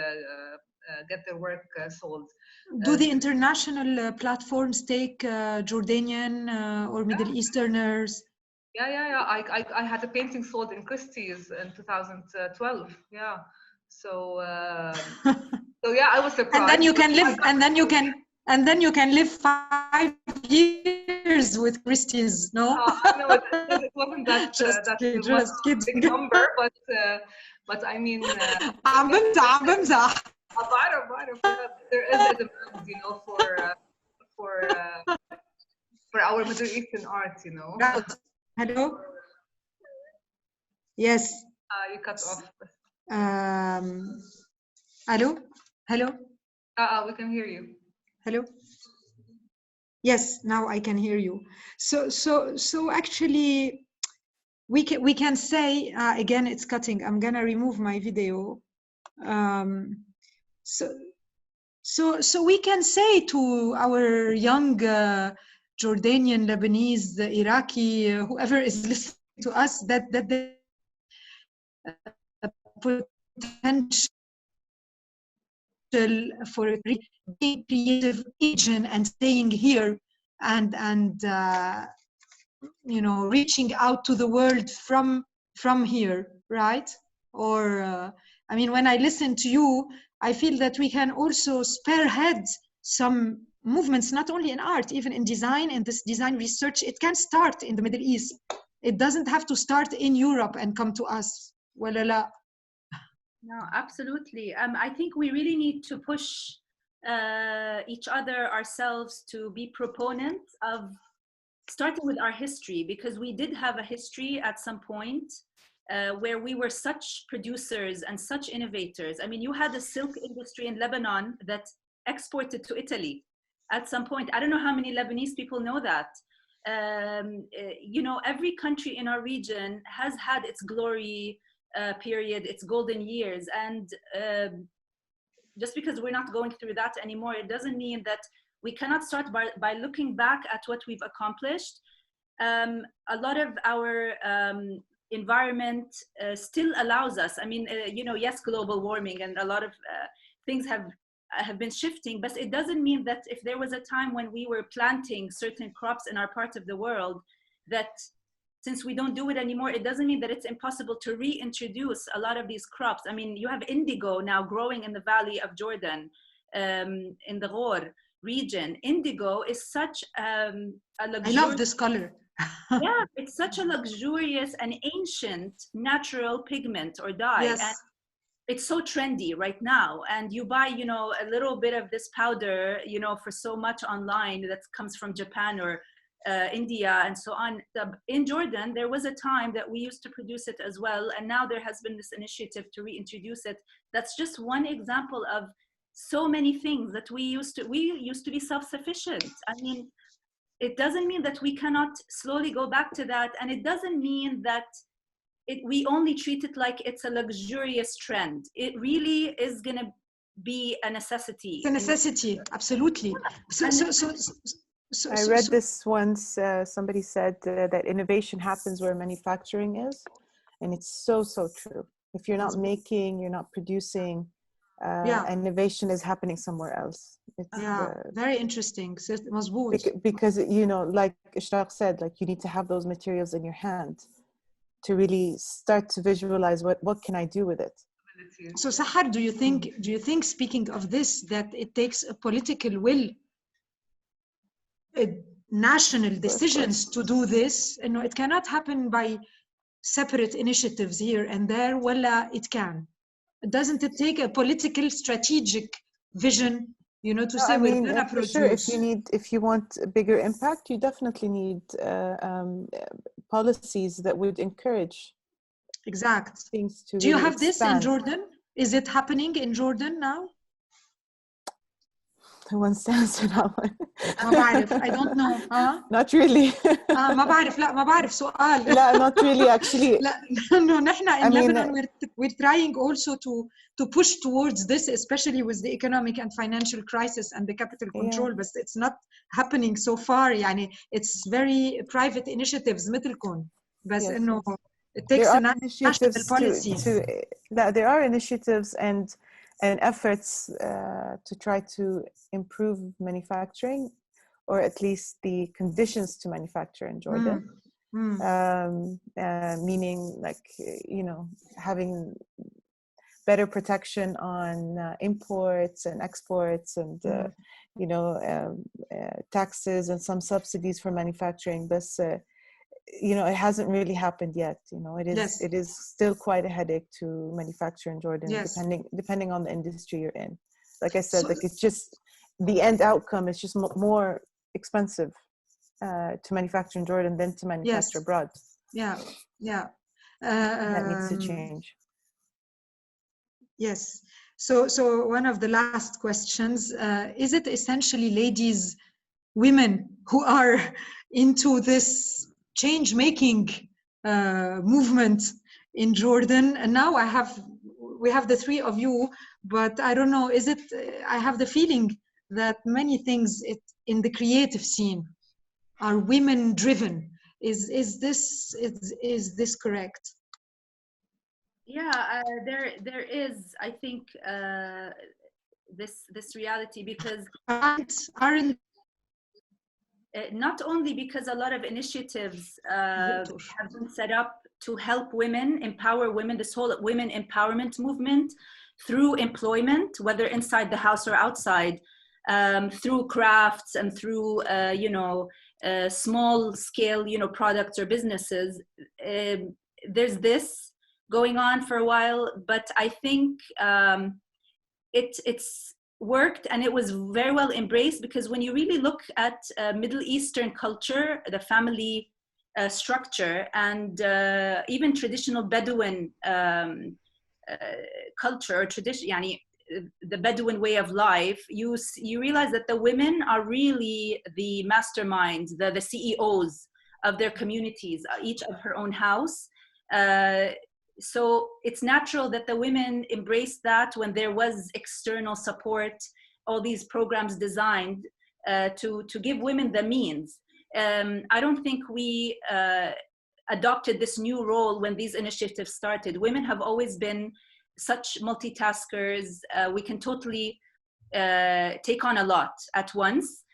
S4: get their work sold.
S1: Do the international platforms take Jordanian or Middle Easterners?
S4: Yeah. I had a painting sold in Christie's in 2012. Yeah. So so yeah, I was surprised.
S1: And then you can live, and then you can live 5 years with Christie's, no?
S4: No, it wasn't that big number, but I mean.
S1: عم بمزح.
S4: بعرف. There is a demand, you know, for our Middle Eastern art, you know.
S1: Hello. Yes.
S4: You cut off.
S1: Hello.
S4: We can hear you.
S1: Hello. Yes, now I can hear you. So actually, we can say again, it's cutting. I'm gonna remove my video. So we can say to our young Jordanian, Lebanese, Iraqi, whoever is listening to us, that the potential for being creative agent and staying here and you know, reaching out to the world from here, right? Or I mean, when I listen to you, I feel that we can also spearhead some movements, not only in art, even in design, in this design research. It can start in the Middle East. It doesn't have to start in Europe and come to us. Wala la.
S3: No, absolutely. I think we really need to push each other, ourselves, to be proponents of starting with our history, because we did have a history at some point where we were such producers and such innovators. I mean, you had a silk industry in Lebanon that exported to Italy at some point. I don't know how many Lebanese people know that. You know, every country in our region has had its glory period, its golden years. And just because we're not going through that anymore, it doesn't mean that we cannot start by looking back at what we've accomplished. A lot of our environment still allows us, I mean, you know, yes, global warming and a lot of things have been shifting, but it doesn't mean that if there was a time when we were planting certain crops in our part of the world, that since we don't do it anymore, it doesn't mean that it's impossible to reintroduce a lot of these crops. I mean, you have indigo now growing in the valley of Jordan, in the Ghor region. Indigo is such a luxurious...
S1: I love this color.
S3: Yeah, it's such a luxurious and ancient natural pigment or dye.
S1: Yes.
S3: And it's so trendy right now. And you buy, you know, a little bit of this powder, you know, for so much online that comes from Japan or India and so on. In Jordan, there was a time that we used to produce it as well. And now there has been this initiative to reintroduce it. That's just one example of so many things that we used to be self-sufficient. I mean, it doesn't mean that we cannot slowly go back to that. And it doesn't mean that we only treat it like it's a luxurious trend. It really is going to be a necessity.
S1: It's a necessity, absolutely.
S2: I read this once, somebody said that innovation happens where manufacturing is. And it's so true. If you're not making, you're not producing, innovation is happening somewhere else. It's,
S1: very interesting.
S2: Because, you know, like Ishraq said, like you need to have those materials in your hand to really start to visualize what can I do with it.
S1: So Sahar, do you think speaking of this, that it takes a political will, national decisions to do this? You know, it cannot happen by separate initiatives here and there. Wala, it can. Doesn't it take a political strategic vision, you know, to say we're gonna produce?
S2: Sure, if you want a bigger impact, you definitely need policies that would encourage things to.
S1: Do you have expand. This in Jordan? Is it happening in Jordan now?
S2: who wants to answer that one?
S1: ما بعرف. I don't know.
S2: Not really.
S1: ما بعرف. لا ما بعرف سؤال.
S2: لا, not really actually.
S1: لا no نحن in Lebanon we're trying also to push towards this, especially with the economic and financial crisis and the capital control, but it's not happening so far. يعني it's very private initiatives مثلكم بس إنه it takes a national policies.
S2: There are initiatives and efforts to try to improve manufacturing, or at least the conditions to manufacture in Jordan. Meaning like, you know, having better protection on imports and exports and, you know, taxes and some subsidies for manufacturing. But, you know, it hasn't really happened yet. You know, it is still quite a headache to manufacture in Jordan, depending on the industry you're in. Like I said, like it's just the end outcome is just more expensive to manufacture in Jordan than to manufacture abroad. That needs to change.
S1: Yes. So one of the last questions, is it essentially women who are into this change-making movement in Jordan? And now we have the three of you, but I don't know, I have the feeling that many things in the creative scene are women-driven. Is this correct?
S3: Yeah, there is, I think, this reality, because
S1: aren't
S3: not only because a lot of initiatives have been set up to help women, empower women, this whole women empowerment movement through employment, whether inside the house or outside, through crafts and through you know, small scale, you know, products or businesses. There's this going on for a while, but I think it's worked, and it was very well embraced, because when you really look at Middle Eastern culture, the family structure, and even traditional Bedouin culture or tradition, yani, the Bedouin way of life, you realize that the women are really the masterminds, the CEOs of their communities, each of her own house. So it's natural that the women embraced that when there was external support, all these programs designed to give women the means. I don't think we adopted this new role when these initiatives started. Women have always been such multitaskers. We can totally take on a lot at once.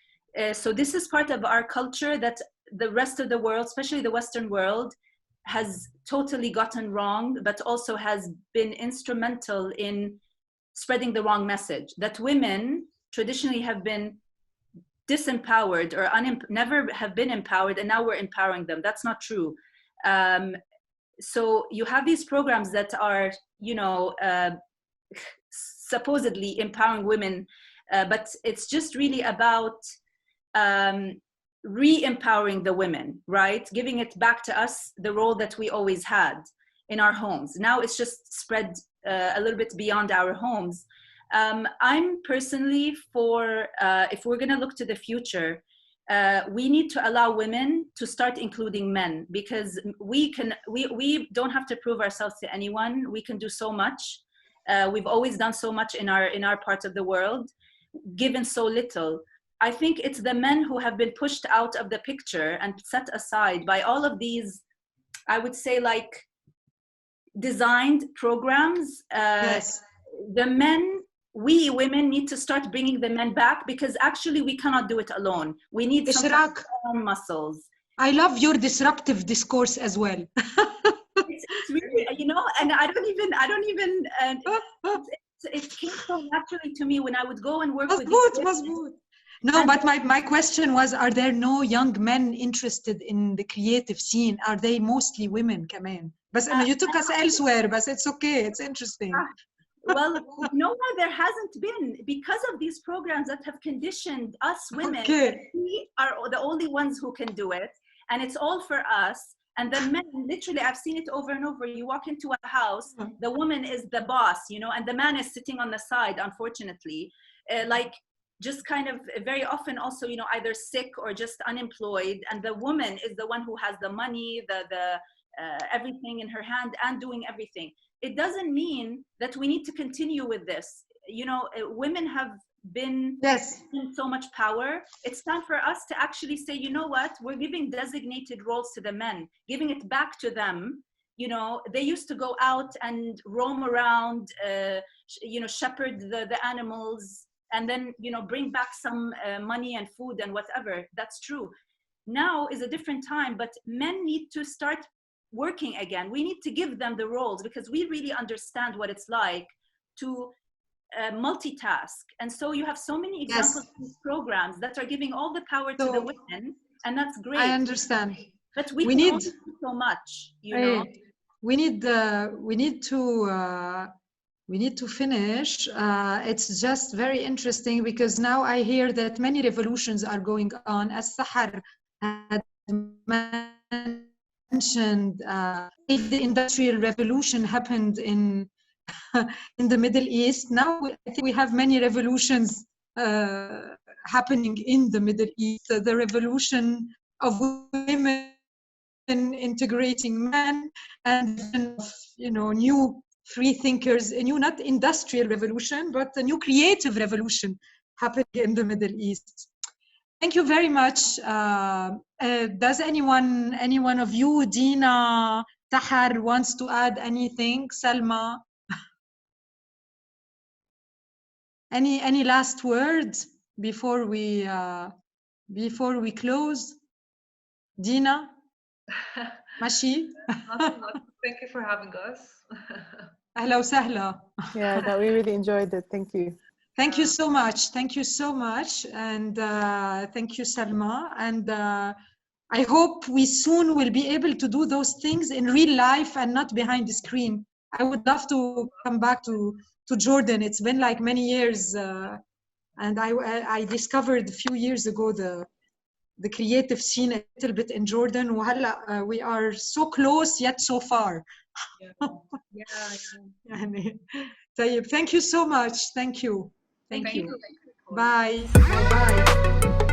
S3: So this is part of our culture that the rest of the world, especially the Western world, has totally gotten wrong, but also has been instrumental in spreading the wrong message, that women traditionally have been disempowered or never have been empowered, and now we're empowering them. That's not true. So you have these programs that are, you know, supposedly empowering women, but it's just really about re-empowering the women, right? Giving it back to us, the role that we always had in our homes. Now it's just spread a little bit beyond our homes. I'm personally for, if we're gonna look to the future, we need to allow women to start including men, because we don't have to prove ourselves to anyone. We can do so much. We've always done so much in our part of the world, given so little. I think it's the men who have been pushed out of the picture and set aside by all of these, I would say, like, designed programs. The men, we women need to start bringing the men back, because actually we cannot do it alone. We need some muscles.
S1: I love your disruptive discourse as well.
S3: It's really, you know, and I don't even it came so naturally to me when I would go and work with you.
S1: No, but my question was, are there no young men interested in the creative scene? Are they mostly women كمان? But you took us elsewhere, but it's okay, it's interesting.
S3: Well, no, there hasn't been, because of these programs that have conditioned us women. We are the only ones who can do it, and it's all for us. And the men, literally, I've seen it over and over. You walk into a house, the woman is the boss, you know, and the man is sitting on the side, unfortunately. Like, just kind of very often also, you know, either sick or just unemployed, and the woman is the one who has the money, everything in her hand and doing everything. It doesn't mean that we need to continue with this. You know, women have been in so much power. It's time for us to actually say, you know what, we're giving designated roles to the men, giving it back to them. You know, they used to go out and roam around, you know, shepherd the animals, and then, you know, bring back some money and food and whatever. That's true. Now is a different time, but men need to start working again. We need to give them the roles, because we really understand what it's like to multitask. And so you have so many examples of these programs that are giving all the power to the women, and that's great.
S1: I understand.
S3: But we can only do so much, you know.
S1: We need to finish. It's just very interesting, because now I hear that many revolutions are going on, as Sahar had mentioned. If the Industrial Revolution happened in the Middle East, now I think we have many revolutions happening in the Middle East. The revolution of women integrating men, and you know, new free thinkers, a new, not industrial revolution, but a new creative revolution happening in the Middle East. Thank you very much. Does anyone of you, Dina, Sahar, wants to add anything? Salma, any last words before we close? Dina, Mashi.
S4: Thank you for having us.
S1: Ahla wa sahla.
S2: Yeah, no, we really enjoyed it. Thank you.
S1: Thank you so much. Thank you so much. And thank you, Salma. And I hope we soon will be able to do those things in real life and not behind the screen. I would love to come back to Jordan. It's been like many years. And I discovered a few years ago the creative scene a little bit in Jordan. We are so close yet so far. Thank you so much. Thank you. Thank you. Bye. Bye.